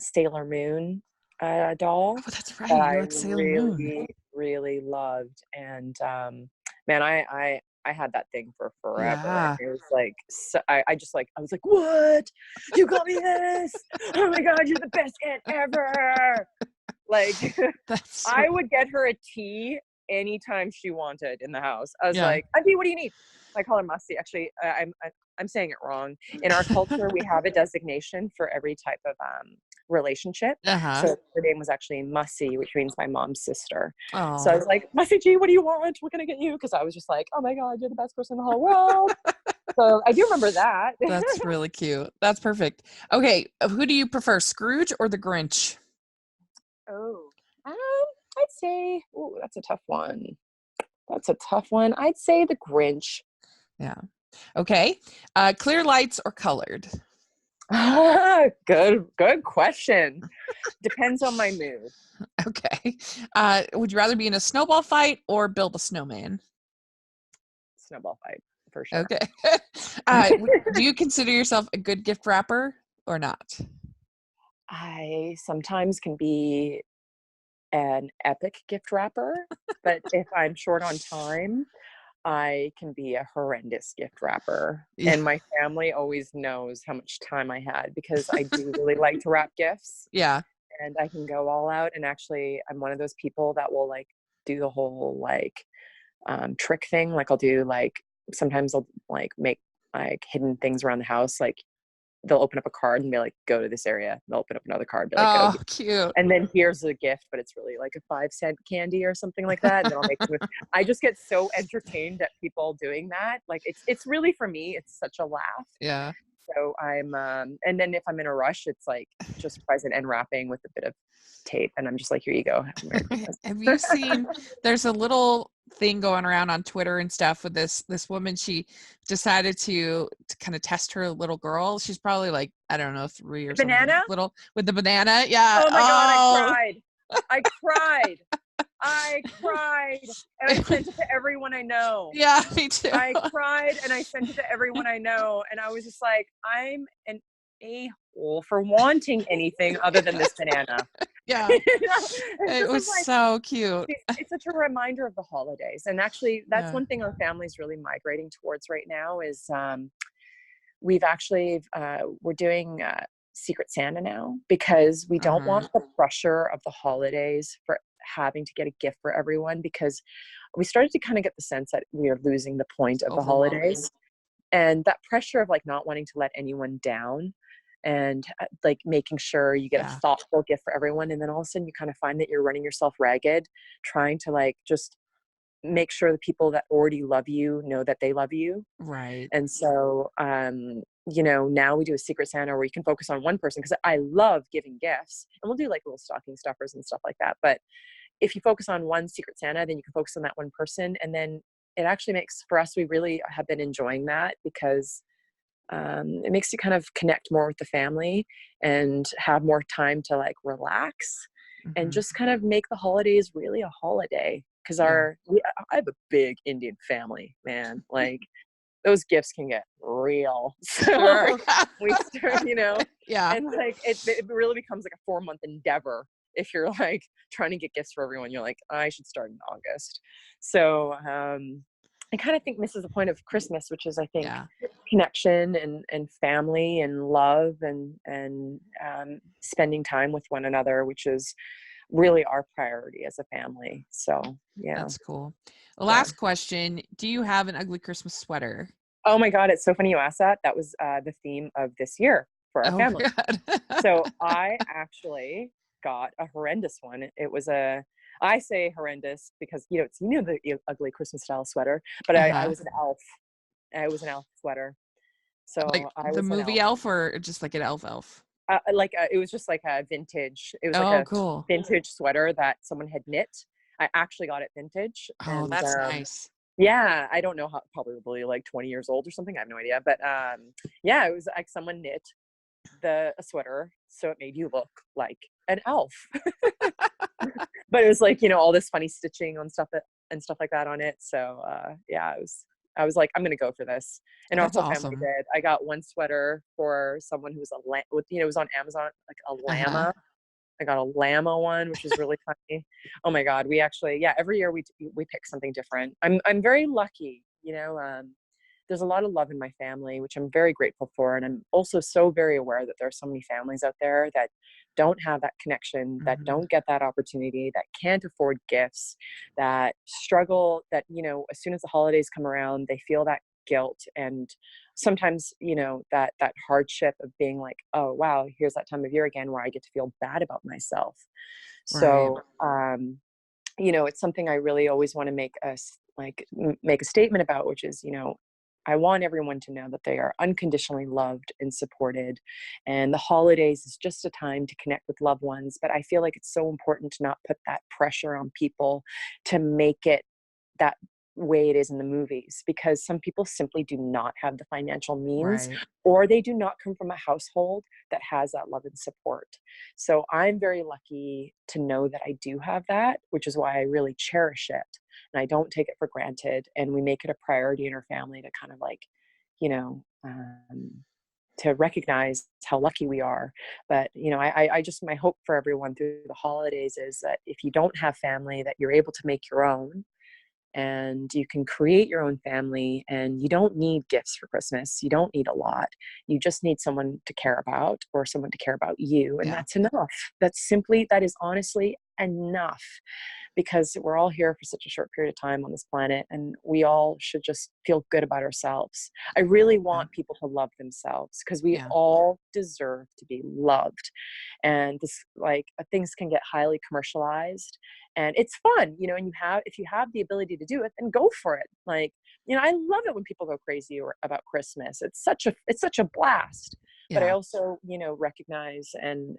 Sailor Moon doll. Oh, that's right. That You I like Sailor Moon. really, really loved. And man, I had that thing for forever. Yeah. It was like, so, I just like, I was like, what? You got me this? Oh my God, you're the best aunt ever. Like, That's so I would get her a tea anytime she wanted in the house. I was yeah. like, Auntie, what do you need? I call her Musty. Actually, I'm saying it wrong. In our culture, we have a designation for every type of relationship. Uh-huh. So her name was actually Mussy, which means my mom's sister. Oh. So I was like, Mussy G, what do you want? What can I get you? Because I was just like, oh my God, you're the best person in the whole world. So I do remember that. That's really cute. That's perfect. Okay, who do you prefer, Scrooge or the Grinch? Oh, I'd say, oh, that's a tough one. That's a tough one. I'd say the Grinch. Yeah. Okay. Clear lights or colored? Good question. Depends on my mood. Okay. Would you rather be in a snowball fight or build a snowman? Snowball fight, for sure. Okay. Do you consider yourself a good gift wrapper or not? I sometimes can be an epic gift wrapper, but if I'm short on time, I can be a horrendous gift wrapper. Yeah. And my family always knows how much time I had because I do really like to wrap gifts. Yeah. And I can go all out. And actually, I'm one of those people that will like do the whole like trick thing. Like I'll do like, sometimes I'll like make like hidden things around the house. Like they'll open up a card and be like, go to this area. They'll open up another card, be like, go. Oh, cute. And then here's a gift, but it's really like a 5-cent candy or something like that. And then I'll make them. I just get so entertained at people doing that. Like it's really, for me, it's such a laugh. Yeah. So I'm, and then if I'm in a rush, it's like just present and wrapping with a bit of tape. And I'm just like, here you go. Have you seen, there's a little thing going around on Twitter and stuff with this woman. She decided to kind of test her little girl. She's probably like, I don't know, 3 or something. Banana? Little with the banana. Yeah. Oh my God, I cried. I cried and I sent it to everyone I know. Yeah, me too. I cried and I sent it to everyone I know. And I was just like, I'm an a-hole for wanting anything other than this banana. Yeah. It was like, so cute. It's such a reminder of the holidays. And actually, that's one thing our family's really migrating towards right now is we've actually, we're doing Secret Santa now because we don't want the pressure of the holidays for having to get a gift for everyone, because we started to kind of get the sense that we are losing the point of the holidays, and that pressure of like not wanting to let anyone down and like making sure you get a thoughtful gift for everyone. And then all of a sudden you kind of find that you're running yourself ragged trying to like just make sure the people that already love you know that they love you. Right. And so you know, now we do a Secret Santa where you can focus on one person, because I love giving gifts, and we'll do like little stocking stuffers and stuff like that. But if you focus on one Secret Santa, then you can focus on that one person. And then it actually makes, for us, we really have been enjoying that because it makes you kind of connect more with the family and have more time to like relax and just kind of make the holidays really a holiday. Because I have a big Indian family, man. Like those gifts can get real. So we start, you know, and like it really becomes like a 4-month endeavor. If you're like trying to get gifts for everyone, you're like, I should start in August. So I kind of think misses the point of Christmas, which is, I think, connection and family and love and spending time with one another, which is really our priority as a family. So yeah, that's cool. The last question: do you have an ugly Christmas sweater? Oh my God, it's so funny you asked that. That was the theme of this year for our family. So I actually got a horrendous one. It was I say horrendous because you know the ugly Christmas style sweater, but I was an elf. I was an elf sweater. So like I was the movie elf, or just like an elf? It was just like a vintage. It was cool vintage sweater that someone had knit. I actually got it vintage. Oh, and that's nice. Yeah, I don't know how, probably like 20 years old or something. I have no idea. But yeah, it was like someone knit a sweater so it made you look like an elf. But it was like, all this funny stitching on stuff and stuff like that on it. So yeah, I was like, I'm gonna go for this. And our That's whole family awesome. did. I got one sweater for someone who was it was on Amazon, like a llama. I got a llama one, which is really funny. Oh my God. We actually, yeah, every year we pick something different. I'm very lucky, there's a lot of love in my family, which I'm very grateful for. And I'm also so very aware that there are so many families out there that don't have that connection, that don't get that opportunity, that can't afford gifts, that struggle, that, as soon as the holidays come around, they feel that guilt and sometimes that hardship of being like, oh wow, here's that time of year again where I get to feel bad about myself. So it's something I really always want to make a statement about, which is, I want everyone to know that they are unconditionally loved and supported. And the holidays is just a time to connect with loved ones. But I feel like it's so important to not put that pressure on people to make it that way it is in the movies, because some people simply do not have the financial means, or they do not come from a household that has that love and support. So I'm very lucky to know that I do have that, which is why I really cherish it. And I don't take it for granted. And we make it a priority in our family to kind of like, to recognize how lucky we are. But, I just, my hope for everyone through the holidays is that if you don't have family, that you're able to make your own, and you can create your own family, and you don't need gifts for Christmas. You don't need a lot. You just need someone to care about, or someone to care about you. And that's enough. That is honestly enough, because we're all here for such a short period of time on this planet, and we all should just feel good about ourselves. I really want people to love themselves, because we all deserve to be loved. And this, things can get highly commercialized, and it's fun, and if you have the ability to do it, then go for it. I love it when people go crazy about Christmas. It's such a blast. But I also, recognize and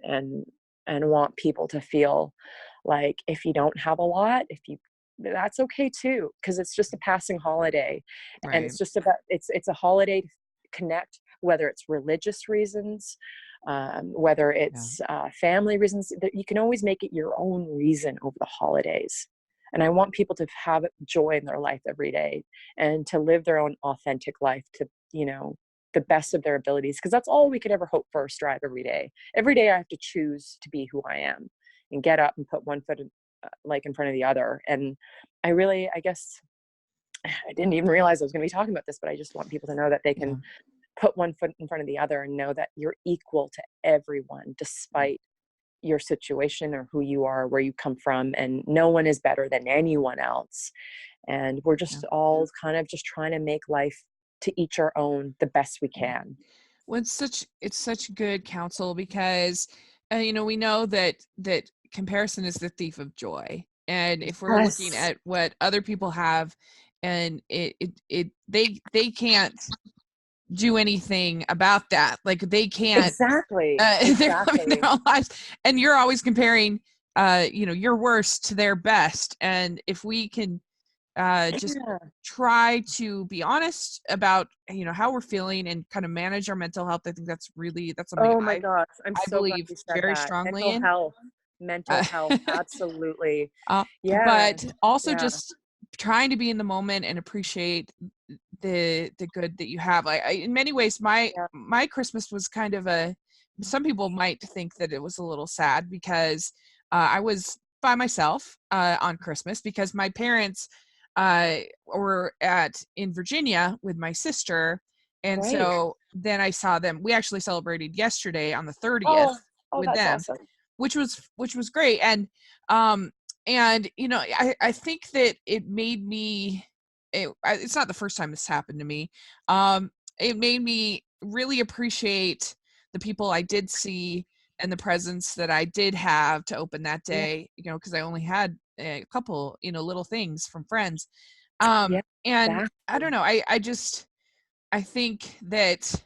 want people to feel like, if you don't have a lot, that's okay too, because it's just a passing holiday. And it's just about, it's a holiday to connect, whether it's religious reasons, whether it's family reasons. That you can always make it your own reason over the holidays. And I want people to have joy in their life every day, and to live their own authentic life to, the best of their abilities, because that's all we could ever hope for or strive every day. Every day I have to choose to be who I am, and get up and put one foot in front of the other. And I guess I didn't even realize I was going to be talking about this, but I just want people to know that they can put one foot in front of the other, and know that you're equal to everyone, despite your situation or who you are, where you come from, and no one is better than anyone else. And we're just all kind of just trying to make life to each our own the best we can. Well, it's such good counsel, because we know that comparison is the thief of joy. And if we're looking at what other people have, and they can't do anything about that. Like, they can't exactly. They're living their own lives, and you're always comparing your worst to their best. And if we can just try to be honest about how we're feeling, and kind of manage our mental health, I think that's something oh my gosh, I believe very strongly in. Mental health, absolutely. But also just trying to be in the moment and appreciate the good that you have. In many ways, my Christmas was kind of some people might think that it was a little sad, because I was by myself on Christmas, because my parents were in Virginia with my sister. And so then I saw them. We actually celebrated yesterday on the 30th with them, awesome. which was great. And I think that it made me, it's not the first time this happened to me. It made me really appreciate the people I did see, and the presents that I did have to open that day, because I only had a couple, little things from friends. And I don't know, I think that,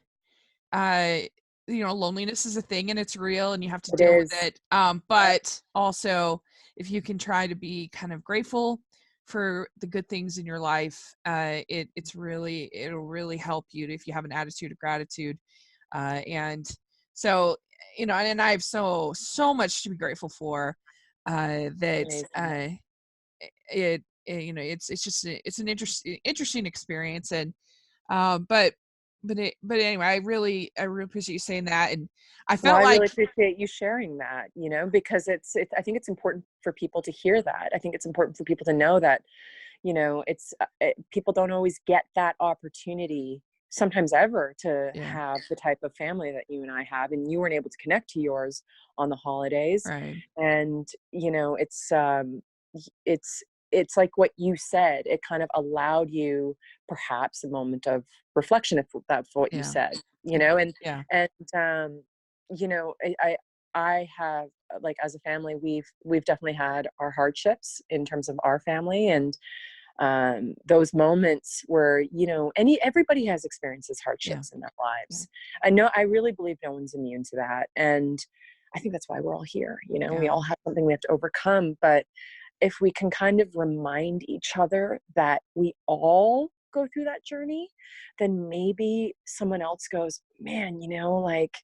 loneliness is a thing, and it's real, and you have to deal with it. But also, if you can try to be kind of grateful for the good things in your life. It'll really help you if you have an attitude of gratitude. And so, and I have so much to be grateful for, that, it's just, it's an interesting experience. And, but anyway, I really appreciate you saying that. And I felt I really appreciate you sharing that, because I think it's important for people to hear that. I think it's important for people to know that, people don't always get that opportunity, sometimes ever, to have the type of family that you and I have, and you weren't able to connect to yours on the holidays. Right. And, it's like what you said, it kind of allowed you perhaps a moment of reflection, if that's what you said, and I have, like, as a family, we've definitely had our hardships in terms of our family, and those moments where, everybody has experiences hardships in their lives. I really believe no one's immune to that. And I think that's why we're all here. We all have something we have to overcome. But if we can kind of remind each other that we all go through that journey, then maybe someone else goes, man, like,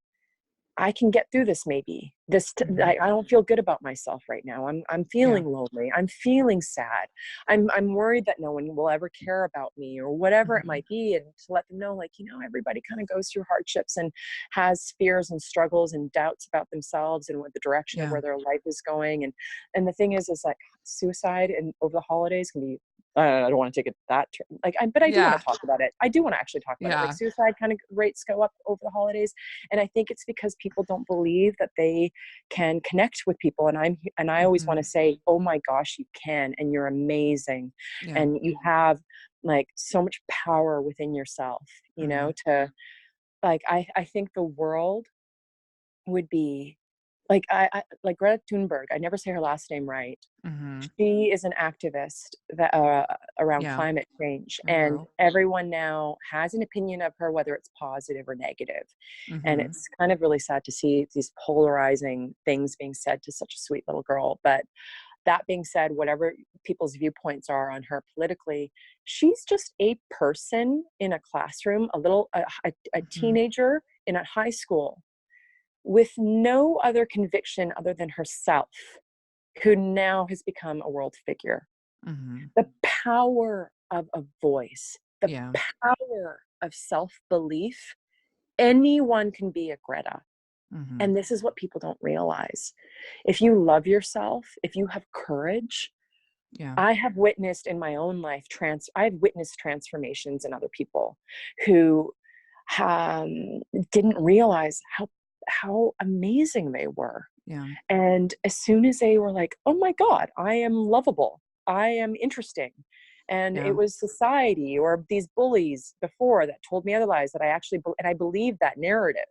I can get through this. Maybe I don't feel good about myself right now. I'm feeling lonely. I'm feeling sad. I'm worried that no one will ever care about me, or whatever it might be. And to let them know, like, everybody kind of goes through hardships and has fears and struggles and doubts about themselves and what the direction of where their life is going. And the thing is like, suicide and over the holidays can be, I don't want to take it that term. But I do want to talk about it. I do want to actually talk about it. Like, suicide kind of rates go up over the holidays. And I think it's because people don't believe that they can connect with people. And I always want to say, oh my gosh, you can, and you're amazing. And you have, like, so much power within yourself, to, like, I think the world would be, like, I like Greta Thunberg. I never say her last name right. She is an activist that around climate change, and everyone now has an opinion of her, whether it's positive or negative. And it's kind of really sad to see these polarizing things being said to such a sweet little girl. But that being said, whatever people's viewpoints are on her politically, she's just a person in a classroom, a teenager in a high school, with no other conviction other than herself, who now has become a world figure. The power of a voice, the power of self-belief. Anyone can be a Greta. And this is what people don't realize. If you love yourself, if you have courage, I have witnessed in my own life, I've witnessed transformations in other people who didn't realize how amazing they were. And as soon as they were like, oh my God, I am lovable, I am interesting. And it was society or these bullies before that told me otherwise, that I believed that narrative,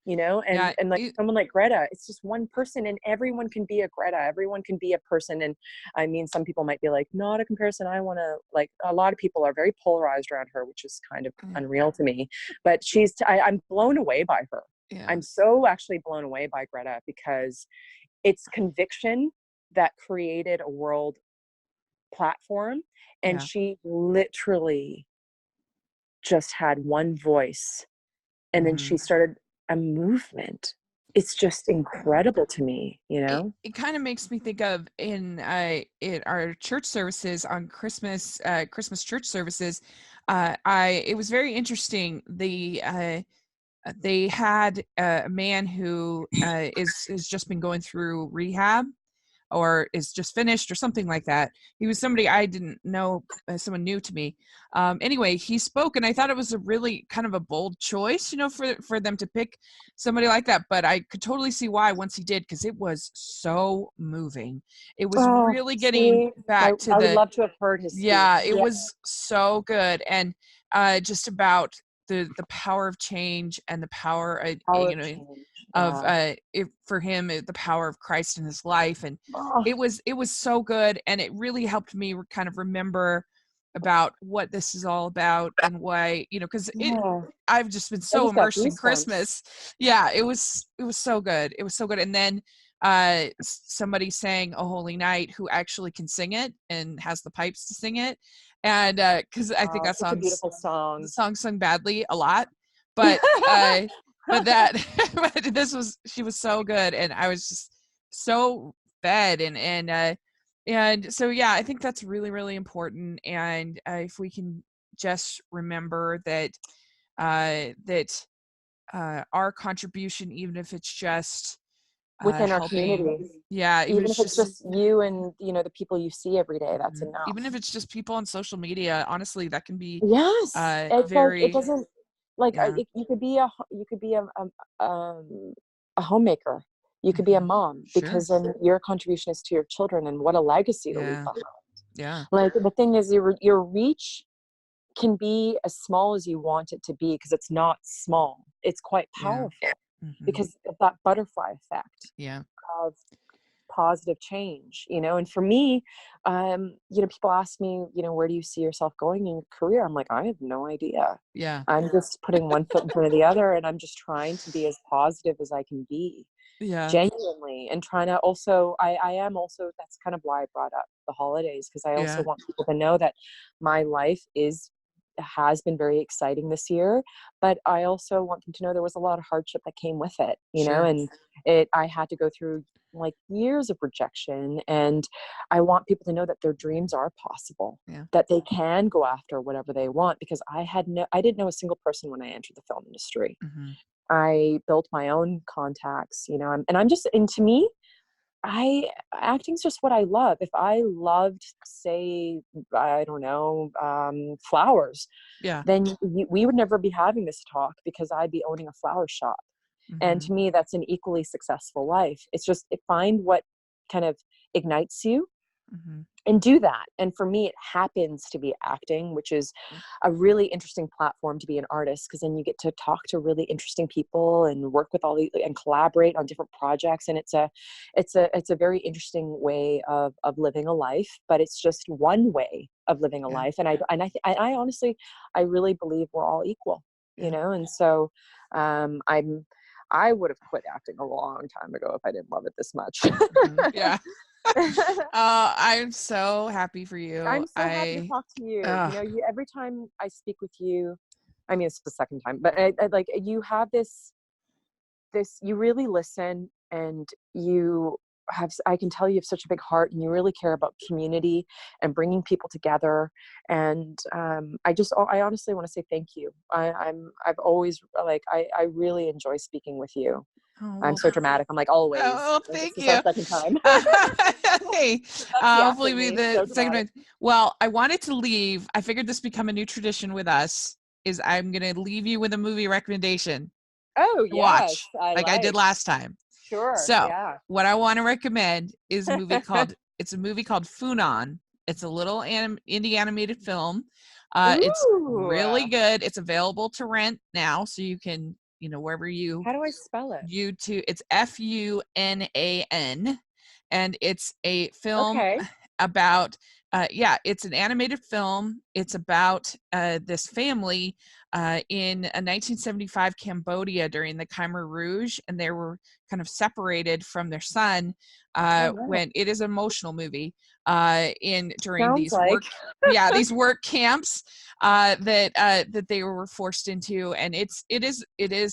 and like someone like Greta, it's just one person, and everyone can be a Greta. Everyone can be a person. And I mean, some people might be like, not a comparison. I want to, like, a lot of people are very polarized around her, which is kind of unreal to me, but I'm blown away by her. I'm so actually blown away by Greta, because it's conviction that created a world platform. And she literally just had one voice, and then she started a movement. It's just incredible to me, It kind of makes me think of in our church services on Christmas church services. It was very interesting. They had a man who has just been going through rehab, or is just finished, or something like that. He was somebody I didn't know, someone new to me. Anyway, he spoke, and I thought it was a really kind of a bold choice, for them to pick somebody like that. But I could totally see why once he did, because it was so moving. It was really getting back to I would love to have heard his speech. It was so good. And just about the power of change, and the power, for him, the power of Christ in his life. And it was so good. And it really helped me kind of remember about what this is all about, and why, because I've just been so immersed in Christmas. It was so good. It was so good. And then somebody sang "Oh Holy Night" who actually can sing it and has the pipes to sing it, and because I think that such a beautiful song. the song's sung badly a lot, but but that but she was so good, and I was just so fed, and so yeah, I think that's really, really important, and if we can just remember that our contribution, even if it's just within our helping, community, yeah, even if it's just you and the people you see every day, that's enough. Even if it's just people on social media, honestly, that can be it's very. Like, it doesn't you could be a homemaker, you could be a mom, because then your contribution is to your children, and what a legacy to leave behind. Yeah. Like, the thing is, your reach can be as small as you want it to be, because it's not small. It's quite powerful, because of that butterfly effect of positive change, and for me, people ask me, where do you see yourself going in your career? I'm like, I have no idea. I'm just putting one foot in front of the other, and I'm just trying to be as positive as I can be, genuinely, and trying to also, I am also, that's kind of why I brought up the holidays, because I also want people to know that my life has been very exciting this year, but I also want them to know there was a lot of hardship that came with it, and I had to go through like years of rejection, and I want people to know that their dreams are possible, that they can go after whatever they want, because I didn't know a single person when I entered the film industry. I built my own contacts, and to me, acting's just what I love. If I loved, say, I don't know, flowers, then we would never be having this talk, because I'd be owning a flower shop. And to me, that's an equally successful life. It's just, find what kind of ignites you and do that. And for me, it happens to be acting, which is a really interesting platform to be an artist, because then you get to talk to really interesting people and work with and collaborate on different projects. And it's a very interesting way of living a life, but it's just one way of living a life. And I honestly, I really believe we're all equal, and so I would have quit acting a long time ago if I didn't love it this much. I'm so happy for you. I'm so happy to talk to you. Every time I speak with you, I mean, it's the second time, but I like, you have this, you really listen, and I can tell you have such a big heart, and you really care about community and bringing people together. And I honestly want to say thank you. I've always, like, I really enjoy speaking with you. I'm so dramatic. I'm like, always. Oh, thank you. Second time. Hey, hopefully be the second time. Well, I wanted to leave. I figured this become a new tradition with us, is I'm going to leave you with a movie recommendation. Oh, yes. Watch, like I did last time. Sure. So what I want to recommend is a movie called Funan. It's a little indie animated film. It's really good. It's available to rent now, so you can, wherever you. How do I spell it? YouTube. It's Funan, and it's a film about. It's an animated film. It's about this family in 1975 Cambodia during the Khmer Rouge, and they were kind of separated from their son when it is an emotional movie during these work camps that they were forced into, and it is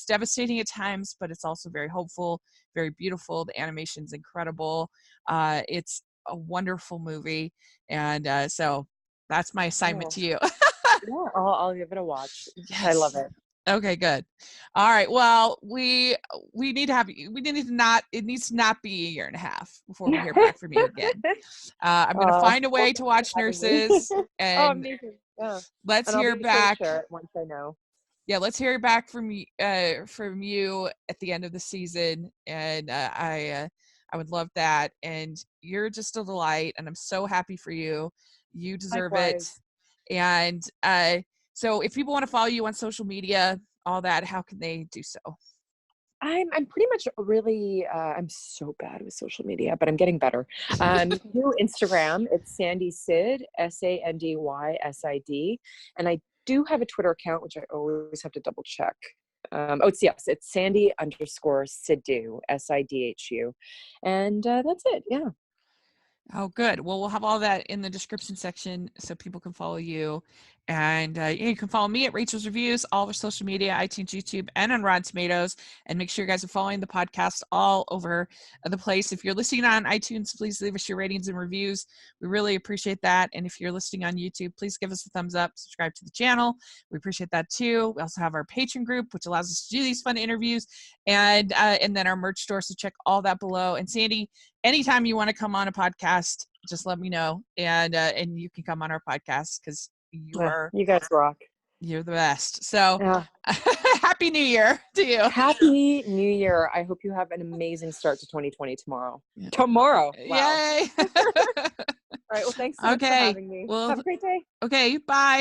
devastating at times, but it's also very hopeful, very beautiful. The animation's incredible. It's a wonderful movie, and so that's my assignment to you. I'll give it a watch. Yes. I love it. Okay, good. All right. Well, we need to have you. It needs to not be a year and a half before we hear back from you again. I'm going to find a way to watch Nurses, and let's hear back. Once I know. Yeah, let's hear back from you at the end of the season, and I would love that. And you're just a delight, and I'm so happy for you. You deserve it. And so if people want to follow you on social media, all that, how can they do so? I'm pretty much really, I'm so bad with social media, but I'm getting better. Through Instagram, it's Sandy Sid, SandySid. And I do have a Twitter account, which I always have to double check. It's Sandy_Sidhu, SIDHU. And that's it. Yeah. Oh, good. Well, we'll have all that in the description section so people can follow you. And you can follow me at Rachel's Reviews, all of our social media, iTunes, YouTube, and on Rotten Tomatoes. And make sure you guys are following the podcast all over the place. If you're listening on iTunes, please leave us your ratings and reviews. We really appreciate that. And if you're listening on YouTube, please give us a thumbs up, subscribe to the channel. We appreciate that too. We also have our Patreon group, which allows us to do these fun interviews, and then our merch store. So check all that below. And Sandy, anytime you want to come on a podcast, just let me know, and you can come on our podcast because you guys rock. You're the best. So Happy New Year to you. Happy New Year. I hope you have an amazing start to 2020 tomorrow. Yeah. Tomorrow. Wow. Yay. All right. Well, thanks so much for having me. Well, have a great day. Okay. Bye.